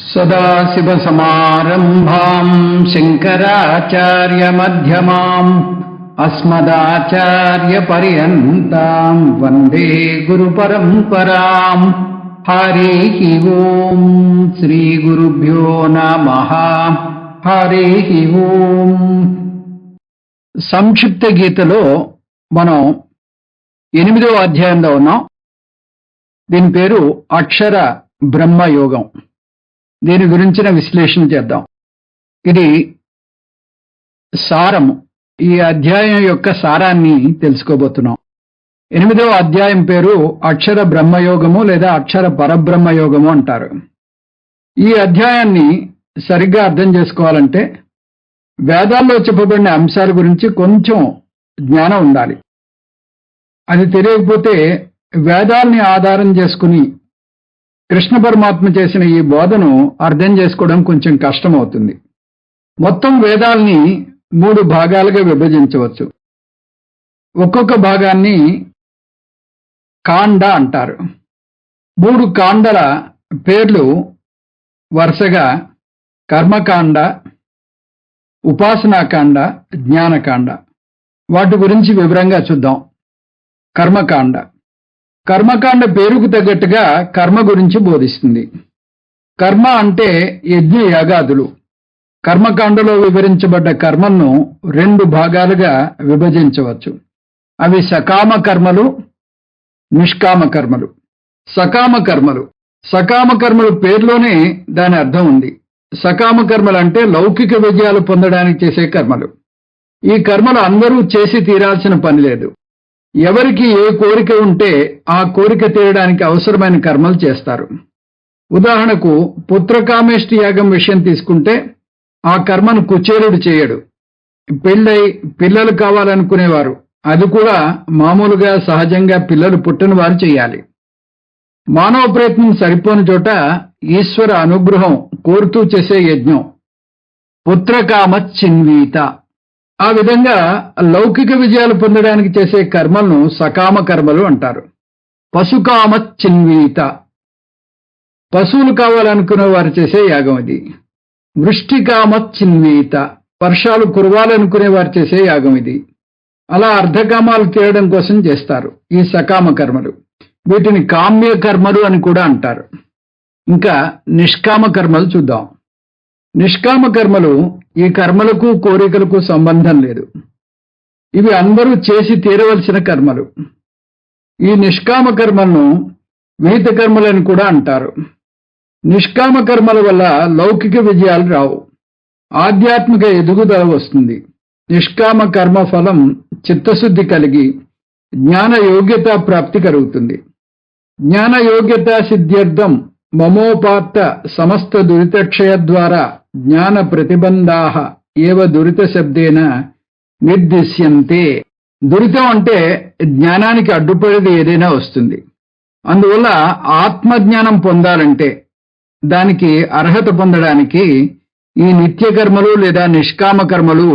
सदाशिवसमारम्भाम् शङ्कराचार्यमध्यमाम् अस्मदाचार्यपर्यन्ताम् वन्दे गुरुपरम्पराम्। हरिः ओम् श्रीगुरुभ्यो नमः। हरिः ओम्। సంక్షిప్త గీతలో మనం 8వ అధ్యాయంలో ఉన్నాం. దీని పేరు అక్షర బ్రహ్మయోగం. దీని గురించిన విశ్లేషణ చేద్దాం. ఇది సారము. ఈ అధ్యాయం యొక్క సారాన్ని తెలుసుకోబోతున్నాం. 8వ అధ్యాయం పేరు అక్షర బ్రహ్మయోగము లేదా అక్షర పరబ్రహ్మయోగము అంటారు. ఈ అధ్యాయాన్ని సరిగ్గా అర్థం చేసుకోవాలంటే వేదాల్లో చెప్పబడిన అంశాల గురించి కొంచెం జ్ఞానం ఉండాలి. అది తెలియకపోతే వేదాల్ని ఆధారం చేసుకుని కృష్ణ పరమాత్మ చేసిన ఈ బోధను అర్థం చేసుకోవడం కొంచెం కష్టమవుతుంది. మొత్తం వేదాల్ని 3 భాగాలుగా విభజించవచ్చు. ఒక్కొక్క భాగాన్ని కాండ అంటారు. 3 కాండల పేర్లు వరుసగా కర్మకాండ, ఉపాసనాకాండ, జ్ఞానకాండ. వాటి గురించి వివరంగా చూద్దాం. కర్మకాండ. కర్మకాండ పేరుకు తగ్గట్టుగా కర్మ గురించి బోధిస్తుంది. కర్మ అంటే యజ్ఞ యాగాదులు. కర్మకాండలో వివరించబడ్డ కర్మలను 2 భాగాలుగా విభజించవచ్చు. అవి సకామ కర్మలు, నిష్కామ కర్మలు. సకామ కర్మలు. సకామ కర్మలు పేరులోనే దాని అర్థం ఉంది. సకామ కర్మలు అంటే లౌకిక విజయాలు పొందడానికి చేసే కర్మలు. ఈ కర్మలు అందరూ చేసి తీరాల్సిన పని లేదు. ఎవరికి ఏ కోరిక ఉంటే ఆ కోరిక తీరడానికి అవసరమైన కర్మలు చేస్తారు. ఉదాహరణకు పుత్రకామేష్టి యాగం విషయం తీసుకుంటే ఆ కర్మను కుచేలుడు చేయడు. పెళ్ళై పిల్లలు కావాలనుకునేవారు, అది కూడా మామూలుగా సహజంగా పిల్లలు పుట్టిన వారు చేయాలి. మానవ ప్రయత్నం సరిపోని చోట ఈశ్వర అనుగ్రహం కోరుతూ చేసే యజ్ఞం పుత్రకామ చిన్వీత. ఆ విధంగా లౌకిక విజయాలు పొందడానికి చేసే కర్మలను సకామ కర్మలు అంటారు. పశుకామ చిన్వీత. పశువులు కావాలనుకునే వారు చేసే యాగం ఇది. వృష్టికామ చిన్వీత. వర్షాలు కురవాలనుకునే వారు చేసే యాగం ఇది. అలా అర్ధకామాలు తీరడం కోసం చేస్తారు ఈ సకామ కర్మలు. వీటిని కామ్య కర్మలు అని కూడా అంటారు. ఇంకా నిష్కామ కర్మలు చూద్దాం. నిష్కామ కర్మలు ఈ కర్మలకు కోరికలకు సంబంధం లేదు. ఇవి అందరూ చేసి తీరవలసిన కర్మలు. ఈ నిష్కామ కర్మలను విహిత కర్మలని కూడా అంటారు. నిష్కామ కర్మల వల్ల లౌకిక విజయాలు రావు, ఆధ్యాత్మిక ఎదుగుదల వస్తుంది. నిష్కామ కర్మ ఫలం చిత్తశుద్ధి కలిగి జ్ఞాన యోగ్యత ప్రాప్తి కలుగుతుంది. జ్ఞాన యోగ్యత సిద్ధ్యర్థం మమోపాత్త సమస్త దురితక్షయ ద్వారా జ్ఞాన ప్రతిబంధాః ఏవ దురిత శబ్దేన నిర్దిశ్యంతే. దురితం అంటే జ్ఞానానికి అడ్డుపడేది ఏదైనా వస్తుంది. అందువల్ల ఆత్మజ్ఞానం పొందాలంటే దానికి అర్హత పొందడానికి ఈ నిత్యకర్మలు లేదా నిష్కామ కర్మలు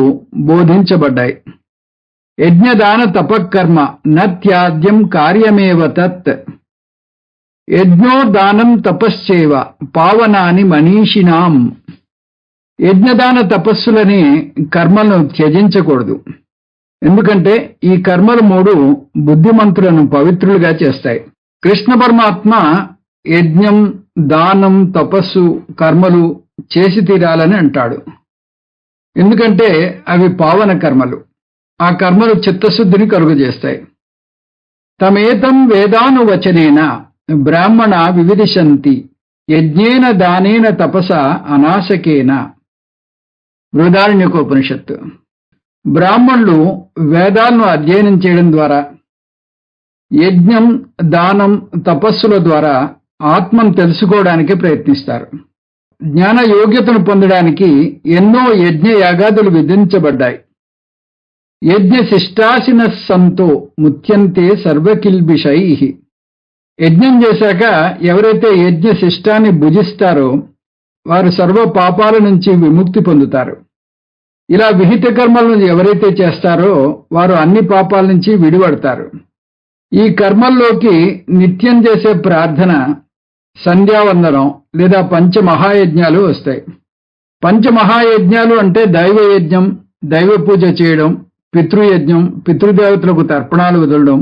బోధించబడ్డాయి. యజ్ఞదాన తపకర్మ నత్యాద్యం కార్యమేవ తత్. యజ్ఞో దానం తపశ్చేవ పావనాని మనీషినాం. యజ్ఞదాన తపస్సులని కర్మలను త్యజించకూడదు. ఎందుకంటే ఈ కర్మలు 3 బుద్ధిమంతులను పవిత్రులుగా చేస్తాయి. కృష్ణ పరమాత్మ యజ్ఞం, దానం, తపస్సు, కర్మలు చేసి తీరాలని అంటాడు. ఎందుకంటే అవి పావన కర్మలు. ఆ కర్మలు చిత్తశుద్ధిని కలుగజేస్తాయి. తమేతం వేదానువచనేన బ్రాహ్మణ వివిదిశంతి యజ్ఞేన దానేన తపస అనాశకేన. బృహదారణ్యకోపనిషత్తు. బ్రాహ్మణులు వేదాలను అధ్యయనం చేయడం ద్వారా, యజ్ఞం, దానం, తపస్సుల ద్వారా ఆత్మను తెలుసుకోవడానికి ప్రయత్నిస్తారు. జ్ఞాన యోగ్యతను పొందడానికి ఎన్నో యజ్ఞ యాగాదులు విధించబడ్డాయి. యజ్ఞ శిష్టాసిన సంతో ముత్యంతే సర్వకిల్బిషై. యజ్ఞం చేశాక ఎవరైతే యజ్ఞ శిష్టాన్ని భుజిస్తారో వారు సర్వ పాపాల నుంచి విముక్తి పొందుతారు. ఇలా విహిత కర్మలను ఎవరైతే చేస్తారో వారు అన్ని పాపాల నుంచి విడిపడతారు. ఈ కర్మల్లోకి నిత్యం చేసే ప్రార్థన సంధ్యావందనం లేదా పంచమహాయజ్ఞాలు వస్తాయి. పంచమహాయజ్ఞాలు అంటే దైవయజ్ఞం, దైవ పూజ చేయడం, పితృయజ్ఞం, పితృదేవతలకు తర్పణాలు వదలడం,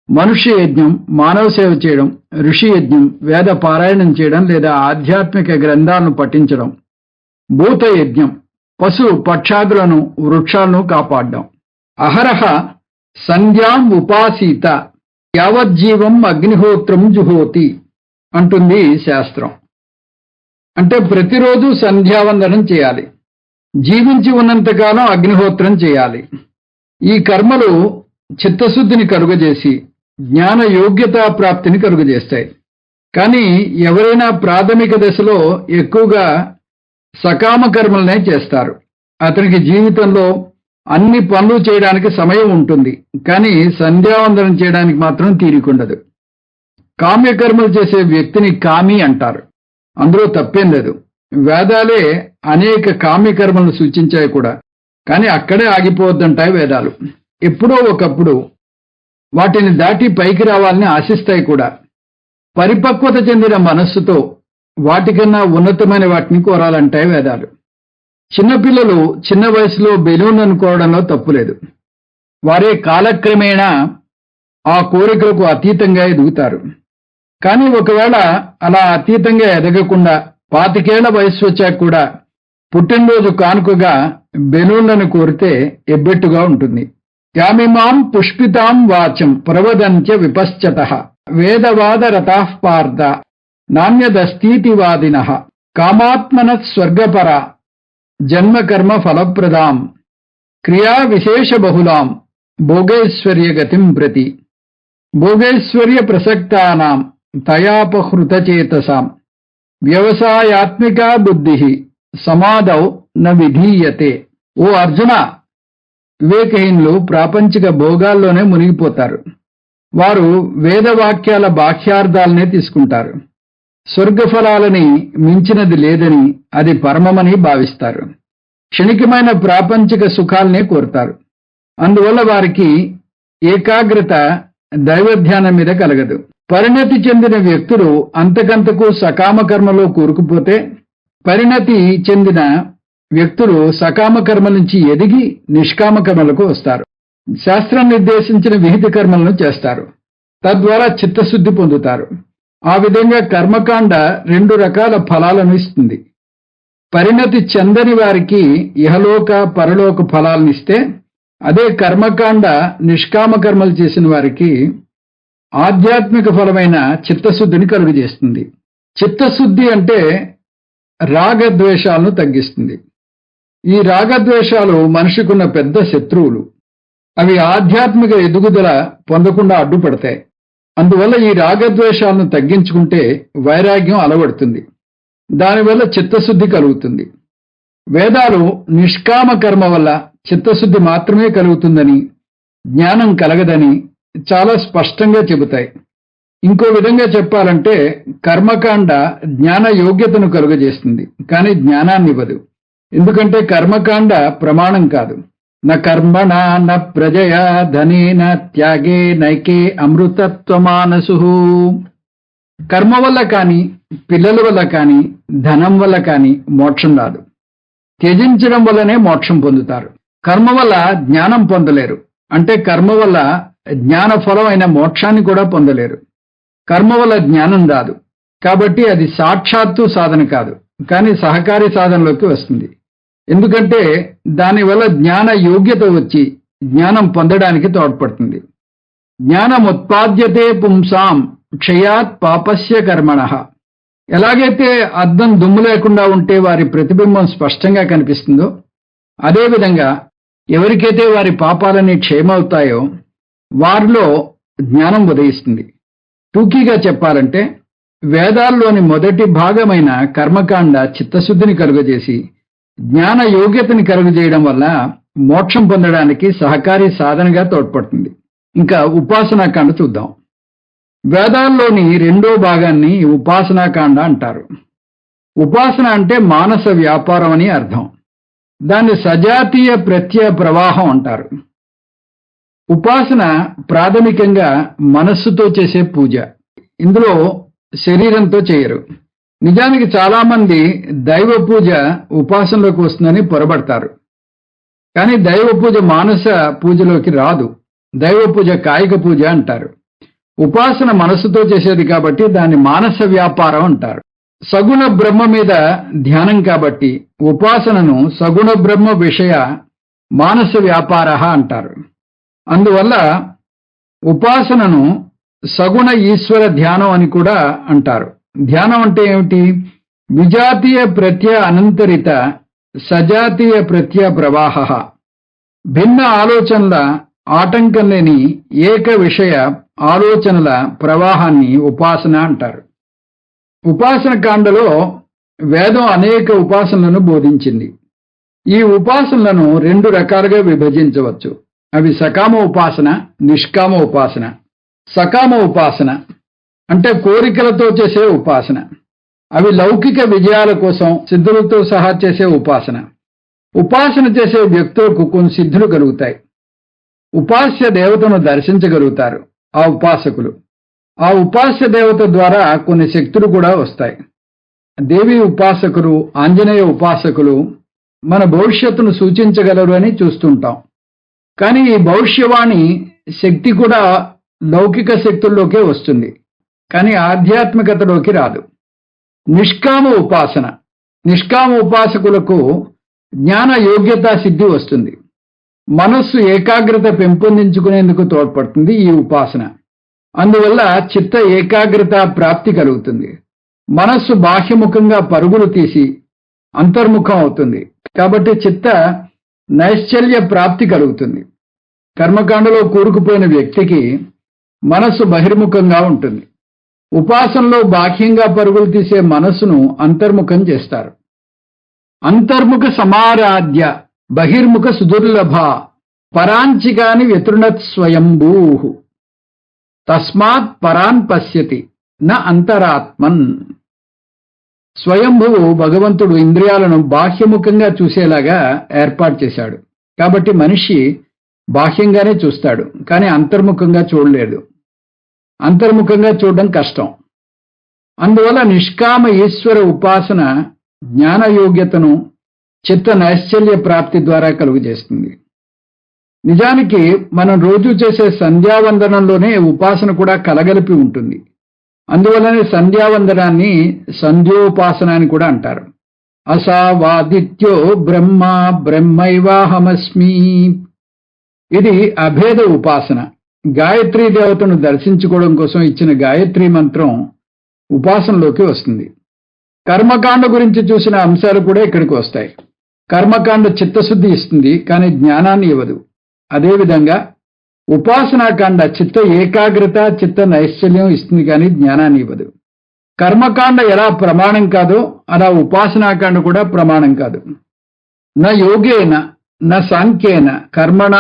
మనుష్య యజ్ఞం, మానవ సేవ చేయడం, ఋషి యజ్ఞం, వేద పారాయణం చేయడం లేదా ఆధ్యాత్మిక గ్రంథాలను పఠించడం, భూత యజ్ఞం, పశు పక్షాదులను వృక్షాలను కాపాడడం. అహరహ సంధ్యాం ఉపాసీత యావజ్జీవం అగ్నిహోత్రం జుహోతి అంటుంది శాస్త్రం. అంటే ప్రతిరోజు సంధ్యావందనం చేయాలి, జీవించి ఉన్నంతకాలం అగ్నిహోత్రం చేయాలి. ఈ కర్మలు చిత్తశుద్ధిని కలుగజేసి జ్ఞాన యోగ్యతా ప్రాప్తిని కలుగజేస్తాయి. కానీ ఎవరైనా ప్రాథమిక దశలో ఎక్కువగా సకామ కర్మలనే చేస్తారు. అతనికి జీవితంలో అన్ని పనులు చేయడానికి సమయం ఉంటుంది, కానీ సంధ్యావందనం చేయడానికి మాత్రం తీరికుండదు. కామ్యకర్మలు చేసే వ్యక్తిని కామి అంటారు. అందులో తప్పేం లేదు. వేదాలే అనేక కామ్యకర్మలను సూచించాయి కూడా, కానీ అక్కడే ఆగిపోవద్దంటాయి వేదాలు. ఎప్పుడో ఒకప్పుడు వాటిని దాటి పైకి రావాలని ఆశిస్తాయి కూడా. పరిపక్వత చెందిన మనస్సుతో వాటికన్నా ఉన్నతమైన వాటిని కోరాలంటాయి వేదాలు. చిన్నపిల్లలు చిన్న వయసులో బెలూన్ అనుకోవడంలో తప్పులేదు. వారే కాలక్రమేణా ఆ కోరికలకు అతీతంగా ఎదుగుతారు. కానీ ఒకవేళ అలా అతీతంగా ఎదగకుండా 25 ఏళ్ల వయస్సు వచ్చాక కూడా పుట్టినరోజు కానుకగా బెలూన్లను కోరితే ఎబ్బెట్టుగా ఉంటుంది. యామిమాం పుష్పితాం వాచం ప్రవదంత్య విపశ్చతః వేదవాద రతాః పార్థ నాణ్యదస్తీతివాదినః కామాత్మనః స్వర్గపర జన్మకర్మ ఫలప్రదాం క్రియా విశేష బహుళాం భోగైశ్వర్య గతిం ప్రతి భోగైశ్వర్య ప్రసక్తానాం తయాపహృతచేతసాం వ్యవసాయాత్మికా బుద్ధి సమాదౌ న విధీయతే. ఓ అర్జున, వివేకహీనులు ప్రాపంచిక భోగాల్లోనే మునిగిపోతారు. వారు వేదవాక్యాల బాహ్యార్థాలనే తీసుకుంటారు. స్వర్గఫలాలని మించినది లేదని, అది పరమమని భావిస్తారు. క్షణికమైన ప్రాపంచిక సుఖాలనే కోరుతారు. అందువల్ల వారికి ఏకాగ్రత దైవధ్యానం మీద కలగదు. పరిణతి చెందిన వ్యక్తులు అంతకంతకు సకామ కర్మలో కూరుకుపోతే, పరిణతి చెందిన వ్యక్తులు సకామ కర్మ నుంచి ఎదిగి నిష్కామ కర్మలకు వస్తారు. శాస్త్రం నిర్దేశించిన విహిత కర్మలను చేస్తారు. తద్వారా చిత్తశుద్ధి పొందుతారు. ఆ విధంగా కర్మకాండ 2 రకాల ఫలాలను ఇస్తుంది. పరిణతి చెందని వారికి ఇహలోక పరలోక ఫలాలను ఇస్తే, అదే కర్మకాండ నిష్కామ కర్మలు చేసిన వారికి ఆధ్యాత్మిక ఫలమైన చిత్తశుద్ధిని కలుగజేస్తుంది. చిత్తశుద్ధి అంటే రాగద్వేషాలను తగ్గిస్తుంది. ఈ రాగద్వేషాలు మనిషికున్న పెద్ద శత్రువులు. అవి ఆధ్యాత్మిక ఎదుగుదల పొందకుండా అడ్డుపడతాయి. అందువల్ల ఈ రాగద్వేషాలను తగ్గించుకుంటే వైరాగ్యం అలవడుతుంది. దానివల్ల చిత్తశుద్ధి కలుగుతుంది. వేదాలు నిష్కామ కర్మ వల్ల చిత్తశుద్ధి మాత్రమే కలుగుతుందని, జ్ఞానం కలగదని చాలా స్పష్టంగా చెబుతాయి. ఇంకో విధంగా చెప్పాలంటే కర్మకాండ జ్ఞాన యోగ్యతను కలుగజేస్తుంది, కానీ జ్ఞానాన్ని ఇవ్వదు. ఎందుకంటే కర్మకాండ ప్రమాణం కాదు. న కర్మణా న ప్రజయా ధనేన త్యాగే నైకే అమృతత్వమానసు. కర్మ వల్ల కానీ, పిల్లల వల్ల కానీ, ధనం వల్ల కానీ మోక్షం రాదు. త్యజించడం వల్లనే మోక్షం పొందుతారు. కర్మ వల్ల జ్ఞానం పొందలేరు. అంటే కర్మ వల్ల జ్ఞాన ఫలం అయిన మోక్షాన్ని కూడా పొందలేరు. కర్మ వల్ల జ్ఞానం రాదు. కాబట్టి అది సాక్షాత్తు సాధన కాదు, కానీ సహకారి సాధనలోకి వస్తుంది. ఎందుకంటే దానివల్ల జ్ఞాన యోగ్యత వచ్చి జ్ఞానం పొందడానికి తోడ్పడుతుంది. జ్ఞానం ఉత్పాద్యతే పుంసాం క్షయాత్ పాపస్య కర్మణః. ఎలాగైతే అద్దం దుమ్ము లేకుండా ఉంటే వారి ప్రతిబింబం స్పష్టంగా కనిపిస్తుందో, అదేవిధంగా ఎవరికైతే వారి పాపాలని క్షయమవుతాయో వారిలో జ్ఞానం ఉదయిస్తుంది. టూకీగా చెప్పాలంటే వేదాల్లోని మొదటి భాగమైన కర్మకాండ చిత్తశుద్ధిని కలుగజేసి జ్ఞాన యోగ్యతని కలుగజేయడం వల్ల మోక్షం పొందడానికి సహకారి సాధనగా తోడ్పడుతుంది. ఇంకా ఉపాసనాకాండ చూద్దాం. వేదాల్లోని 2వ భాగాన్ని ఉపాసనాకాండ అంటారు. ఉపాసన అంటే మానస వ్యాపారం అని అర్థం. దాన్ని సజాతీయ ప్రత్యయ ప్రవాహం అంటారు. ఉపాసన ప్రాథమికంగా మనస్సుతో చేసే పూజ. ఇందులో శరీరంతో చేయరు. నిజానికి చాలా మంది దైవ పూజ ఉపాసనలోకి వస్తుందని పొరబడతారు. కానీ దైవ పూజ మానస పూజలోకి రాదు. దైవ పూజ కాయిక పూజ అంటారు. ఉపాసన మనసుతో చేసేది కాబట్టి దాన్ని మానస వ్యాపారం అంటారు. సగుణ బ్రహ్మ మీద ధ్యానం కాబట్టి ఉపాసనను సగుణ బ్రహ్మ విషయ మానస వ్యాపార అంటారు. అందువల్ల ఉపాసనను సగుణ ఈశ్వర ధ్యానం అని కూడా అంటారు. ధ్యానం అంటే ఏమిటి? విజాతీయ ప్రత్యయ అనంతరిత సజాతీయ ప్రత్యయ ప్రవాహ, భిన్న ఆలోచనల ఆటంకం లేని ఏక విషయ ఆలోచనల ప్రవాహాన్ని ఉపాసన అంటారు. ఉపాసన కాండలో వేదం అనేక ఉపాసనలను బోధించింది. ఈ ఉపాసనలను 2 రకాలుగా విభజించవచ్చు. అవి సకామ ఉపాసన, నిష్కామ ఉపాసన. సకామ ఉపాసన అంటే కోరికలతో చేసే ఉపాసన. అవి లౌకిక విజయాల కోసం సిద్ధులతో సహా చేసే ఉపాసన. ఉపాసన చేసే వ్యక్తులకు కొన్ని సిద్ధులు కలుగుతాయి. ఉపాస్య దేవతను దర్శించగలుగుతారు ఆ ఉపాసకులు. ఆ ఉపాస్య దేవత ద్వారా కొన్ని శక్తులు కూడా వస్తాయి. దేవి ఉపాసకులు, ఆంజనేయ ఉపాసకులు మన భవిష్యత్తును సూచించగలరు అని చూస్తుంటాం. కానీ ఈ భవిష్యవాణి శక్తి కూడా లౌకిక శక్తుల్లోకే వస్తుంది, కానీ ఆధ్యాత్మికతలోకి రాదు. నిష్కామ ఉపాసన. నిష్కామ ఉపాసకులకు జ్ఞాన యోగ్యతా సిద్ధి వస్తుంది. మనస్సు ఏకాగ్రత పెంపొందించుకునేందుకు తోడ్పడుతుంది ఈ ఉపాసన. అందువల్ల చిత్త ఏకాగ్రత ప్రాప్తి కలుగుతుంది. మనస్సు బాహ్యముఖంగా పరుగులు తీసి అంతర్ముఖం అవుతుంది. కాబట్టి చిత్త నైశ్చల్య ప్రాప్తి కలుగుతుంది. కర్మకాండలో కూరుకుపోయిన వ్యక్తికి మనస్సు బహిర్ముఖంగా ఉంటుంది. ఉపాసనలో బాహ్యంగా పరుగులు తీసే మనస్సును అంతర్ముఖం చేస్తారు. అంతర్ముఖ సమారాధ్య బహిర్ముఖ సుదుర్లభ పరాంచికాని వ్యతృణత్ స్వయంభూ తస్మాత్ పరాన్ పశ్యతి న అంతరాత్మన్. స్వయంభువు భగవంతుడు ఇంద్రియాలను బాహ్యముఖంగా చూసేలాగా ఏర్పాటు చేశాడు. కాబట్టి మనిషి బాహ్యంగానే చూస్తాడు, కానీ అంతర్ముఖంగా చూడలేడు. అంతర్ముఖంగా చూడడం కష్టం. అందువల్ల నిష్కామ ఈశ్వర ఉపాసన జ్ఞానయోగ్యతను చిత్త నైశ్చల్య ప్రాప్తి ద్వారా కలుగజేస్తుంది. నిజానికి మనం రోజు చేసే సంధ్యావందనంలోనే ఉపాసన కూడా కలగలిపి ఉంటుంది. అందువల్లనే సంధ్యావందనాన్ని సంధ్యోపాసన అని కూడా అంటారు. అసావాదిత్యో బ్రహ్మ బ్రహ్మైవాహమస్మి. ఇది అభేద ఉపాసన. గాయత్రీ దేవతను దర్శించుకోవడం కోసం ఇచ్చిన గాయత్రీ మంత్రం ఉపాసనలోకి వస్తుంది. కర్మకాండ గురించి చూసిన అంశాలు కూడా ఇక్కడికి వస్తాయి. కర్మకాండ చిత్తశుద్ధి ఇస్తుంది, కానీ జ్ఞానాన్ని ఇవ్వదు. అదేవిధంగా ఉపాసనాకాండ చిత్త ఏకాగ్రత చిత్త నైశ్చల్యం ఇస్తుంది, కానీ జ్ఞానాన్ని ఇవ్వదు. కర్మకాండ ఎలా ప్రమాణం కాదో అలా ఉపాసనాకాండ కూడా ప్రమాణం కాదు. న యోగేన న సాంఖ్యేన కర్మణ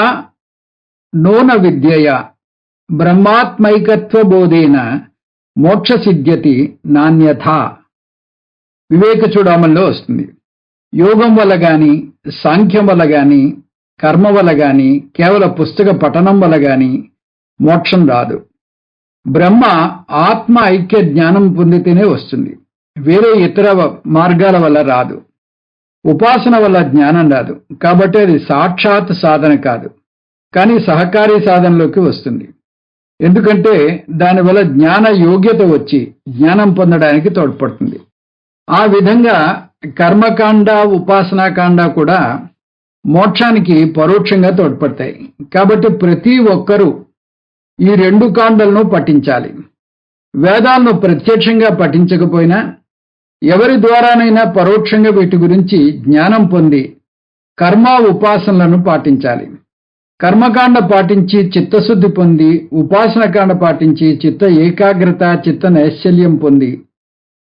నోన విద్యయ బ్రహ్మాత్మైకత్వ బోధేన మోక్ష సిద్ధ్యతి నాణ్యథా. వివేక చూడామణిలో వస్తుంది. యోగం వల్ల గాని, సాంఖ్యం వల్ల గాని, కర్మ వల్ల గాని, కేవల పుస్తక పఠనం వల్ల గాని మోక్షం రాదు. బ్రహ్మ ఆత్మ ఐక్య జ్ఞానం పొందితేనే వస్తుంది. వేరే ఇతర మార్గాల వల్ల రాదు. ఉపాసన వల్ల జ్ఞానం రాదు. కాబట్టి అది సాక్షాత్ సాధన కాదు, కానీ సహకారి సాధనలోకి వస్తుంది. ఎందుకంటే దానివల్ల జ్ఞాన యోగ్యత వచ్చి జ్ఞానం పొందడానికి తోడ్పడుతుంది. ఆ విధంగా కర్మకాండ ఉపాసనాకాండ కూడా మోక్షానికి పరోక్షంగా తోడ్పడతాయి. కాబట్టి ప్రతి ఒక్కరూ ఈ 2 కాండలను పఠించాలి. వేదాలను ప్రత్యక్షంగా పఠించకపోయినా ఎవరి ద్వారానైనా పరోక్షంగా వీటి గురించి జ్ఞానం పొంది కర్మ ఉపాసనలను పాటించాలి. కర్మకాండ పాటించి చిత్తశుద్ధి పొంది, ఉపాసనకాండ పాటించి చిత్త ఏకాగ్రత చిత్త నైశ్చల్యం పొంది,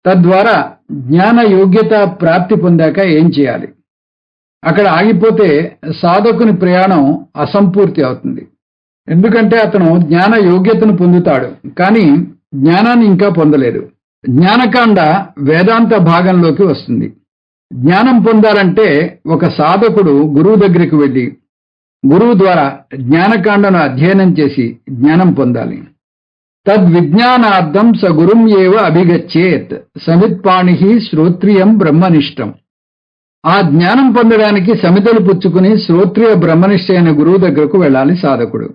తద్వారా జ్ఞాన యోగ్యత ప్రాప్తి పొందాక ఏం చేయాలి? అక్కడ ఆగిపోతే సాధకుని ప్రయాణం అసంపూర్తి అవుతుంది. ఎందుకంటే అతను జ్ఞాన యోగ్యతను పొందుతాడు, కానీ జ్ఞానాన్ని ఇంకా పొందలేదు. జ్ఞానకాండ వేదాంత భాగంలోకి వస్తుంది. జ్ఞానం పొందాలంటే ఒక సాధకుడు గురువు దగ్గరికి వెళ్ళి గురువు ద్వారా జ్ఞానకాండను అధ్యయనం చేసి జ్ఞానం పొందాలి. తద్విజ్ఞానార్థం స గురుం ఏవ అభిగచ్చేత్ సమిత్పాణి శ్రోత్రియం బ్రహ్మనిష్టం. ఆ జ్ఞానం పొందడానికి సమితలు పుచ్చుకుని శ్రోత్రియ బ్రహ్మనిష్ట అయిన గురువు దగ్గరకు వెళ్ళాలి సాధకుడు.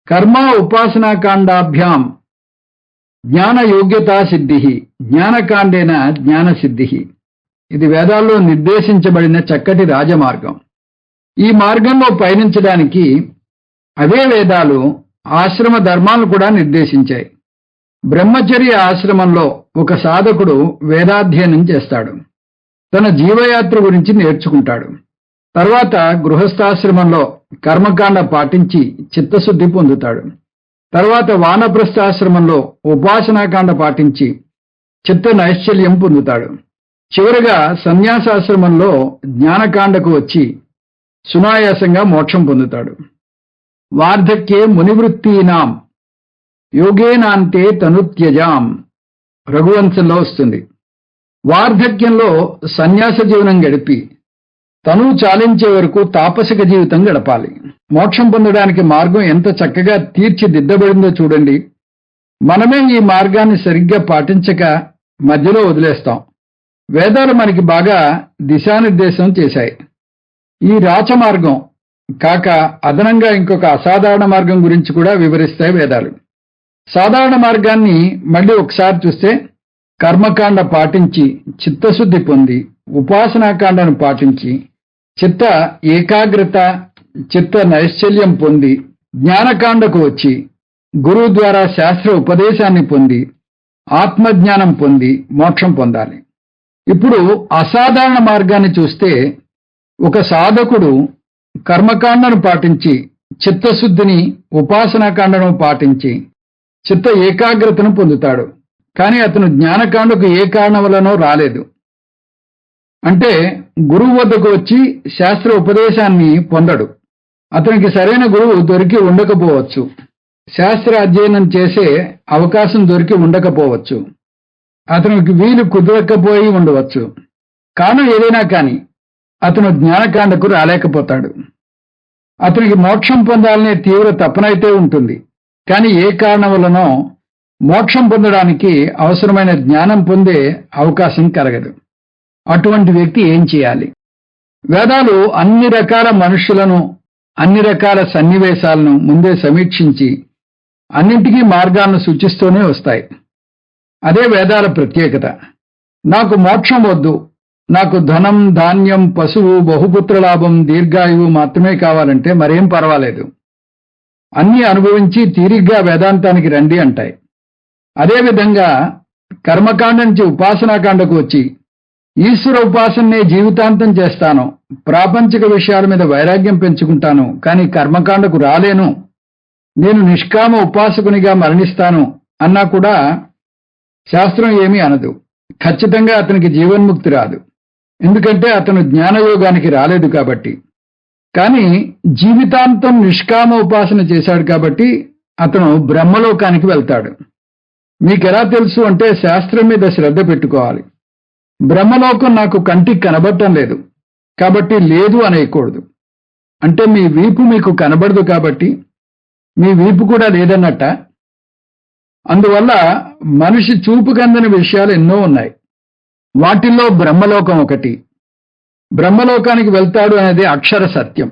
కర్మ ఉపాసనాకాండాభ్యాం జ్ఞాన యోగ్యతా సిద్ధి, జ్ఞానకాండేన జ్ఞాన సిద్ధి. ఇది వేదాల్లో నిర్దేశించబడిన చక్కటి రాజమార్గం. ఈ మార్గంలో పయనించడానికి అవే వేదాలు ఆశ్రమ ధర్మాలను కూడా నిర్దేశించాయి. బ్రహ్మచర్య ఆశ్రమంలో ఒక సాధకుడు వేదాధ్యయనం చేస్తాడు, తన జీవయాత్ర గురించి నేర్చుకుంటాడు. తర్వాత గృహస్థాశ్రమంలో కర్మకాండ పాటించి చిత్తశుద్ధి పొందుతాడు. తర్వాత వానప్రస్థాశ్రమంలో ఉపాసనాకాండ పాటించి చిత్త నైశ్చల్యం పొందుతాడు. చివరగా సన్యాసాశ్రమంలో జ్ఞానకాండకు వచ్చి సునాయాసంగా మోక్షం పొందుతాడు. వార్ధక్యే మునివృత్తీనాం యోగేనాంతే తనుత్యజాం రఘువంశంలో వస్తుంది. వార్ధక్యంలో సన్యాస జీవనం గడిపి తను చాలించే వరకు తాపసిక జీవితం గడపాలి. మోక్షం పొందడానికి మార్గం ఎంత చక్కగా తీర్చిదిద్దబడిందో చూడండి. మనమే ఈ మార్గాన్ని సరిగ్గా పాటించక మధ్యలో వదిలేస్తాం. వేదాలు మనకి బాగా దిశానిర్దేశం చేశాయి. ఈ రాచమార్గం కాక అదనంగా ఇంకొక అసాధారణ మార్గం గురించి కూడా వివరిస్తాయి వేదాలు. సాధారణ మార్గాన్ని మళ్ళీ ఒకసారి చూస్తే కర్మకాండ పాటించి చిత్తశుద్ధి పొంది ఉపాసనాకాండను పాటించి చిత్త ఏకాగ్రత చిత్త నైశ్చల్యం పొంది జ్ఞానకాండకు వచ్చి గురువు ద్వారా శాస్త్ర ఉపదేశాన్ని పొంది ఆత్మజ్ఞానం పొంది మోక్షం పొందాలి. ఇప్పుడు అసాధారణ మార్గాన్ని చూస్తే ఒక సాధకుడు కర్మకాండను పాటించి చిత్తశుద్ధిని ఉపాసనాకాండను పాటించి చిత్త ఏకాగ్రతను పొందుతాడు. కానీ అతను జ్ఞానకాండకు ఏ కారణం వలనో రాలేదు. అంటే గురువు వద్దకు వచ్చి శాస్త్ర ఉపదేశాన్ని పొందడు. అతనికి సరైన గురువు దొరికి ఉండకపోవచ్చు. శాస్త్ర అధ్యయనం చేసే అవకాశం దొరికి ఉండకపోవచ్చు. అతనికి వీలు కుదరకపోయి ఉండవచ్చు. కారణం ఏదైనా కానీ అతను జ్ఞానకాండకు రాలేకపోతాడు. అతనికి మోక్షం పొందాలనే తీవ్ర తపనైతే ఉంటుంది. కానీ ఏ కారణం వలనో మోక్షం పొందడానికి అవసరమైన జ్ఞానం పొందే అవకాశం కలగదు. అటువంటి వ్యక్తి ఏం చేయాలి? వేదాలు అన్ని రకాల మనుషులను అన్ని రకాల సన్నివేశాలను ముందే సమీక్షించి అన్నింటికీ మార్గాలను సూచిస్తూనే వస్తాయి. అదే వేదాల ప్రత్యేకత. నాకు మోక్షం వద్దు, నాకు ధనం ధాన్యం పశువు బహుపుత్ర లాభం దీర్ఘాయువు మాత్రమే కావాలంటే మరేం పర్వాలేదు, అన్నీ అనుభవించి తీరిగ్గా వేదాంతానికి రండి అంటాయి. అదేవిధంగా కర్మకాండ నుంచి ఉపాసనాకాండకు వచ్చి ఈశ్వర ఉపాసననే జీవితాంతం చేస్తాను, ప్రాపంచిక విషయాల మీద వైరాగ్యం పెంచుకుంటాను, కానీ కర్మకాండకు రాలేను, నేను నిష్కామ ఉపాసకునిగా మరణిస్తాను అన్నా కూడా శాస్త్రం ఏమీ అనదు. ఖచ్చితంగా అతనికి జీవన్ముక్తి రాదు. ఎందుకంటే అతను జ్ఞానయోగానికి రాలేదు కాబట్టి. కానీ జీవితాంతం నిష్కామ ఉపాసన చేశాడు కాబట్టి అతను బ్రహ్మలోకానికి వెళ్తాడు. మీకెలా తెలుసు అంటే శాస్త్రం మీద శ్రద్ధ పెట్టుకోవాలి. బ్రహ్మలోకం నాకు కంటికి కనబడటం లేదు కాబట్టి లేదు అనేయకూడదు. అంటే మీ వీపు మీకు కనబడదు కాబట్టి మీ వీపు కూడా లేదన్నట్ట. అందువల్ల మనిషి చూపుకందని విషయాలు ఎన్నో ఉన్నాయి. వాటిల్లో బ్రహ్మలోకం ఒకటి. బ్రహ్మలోకానికి వెళ్తాడు అనేది అక్షర సత్యం.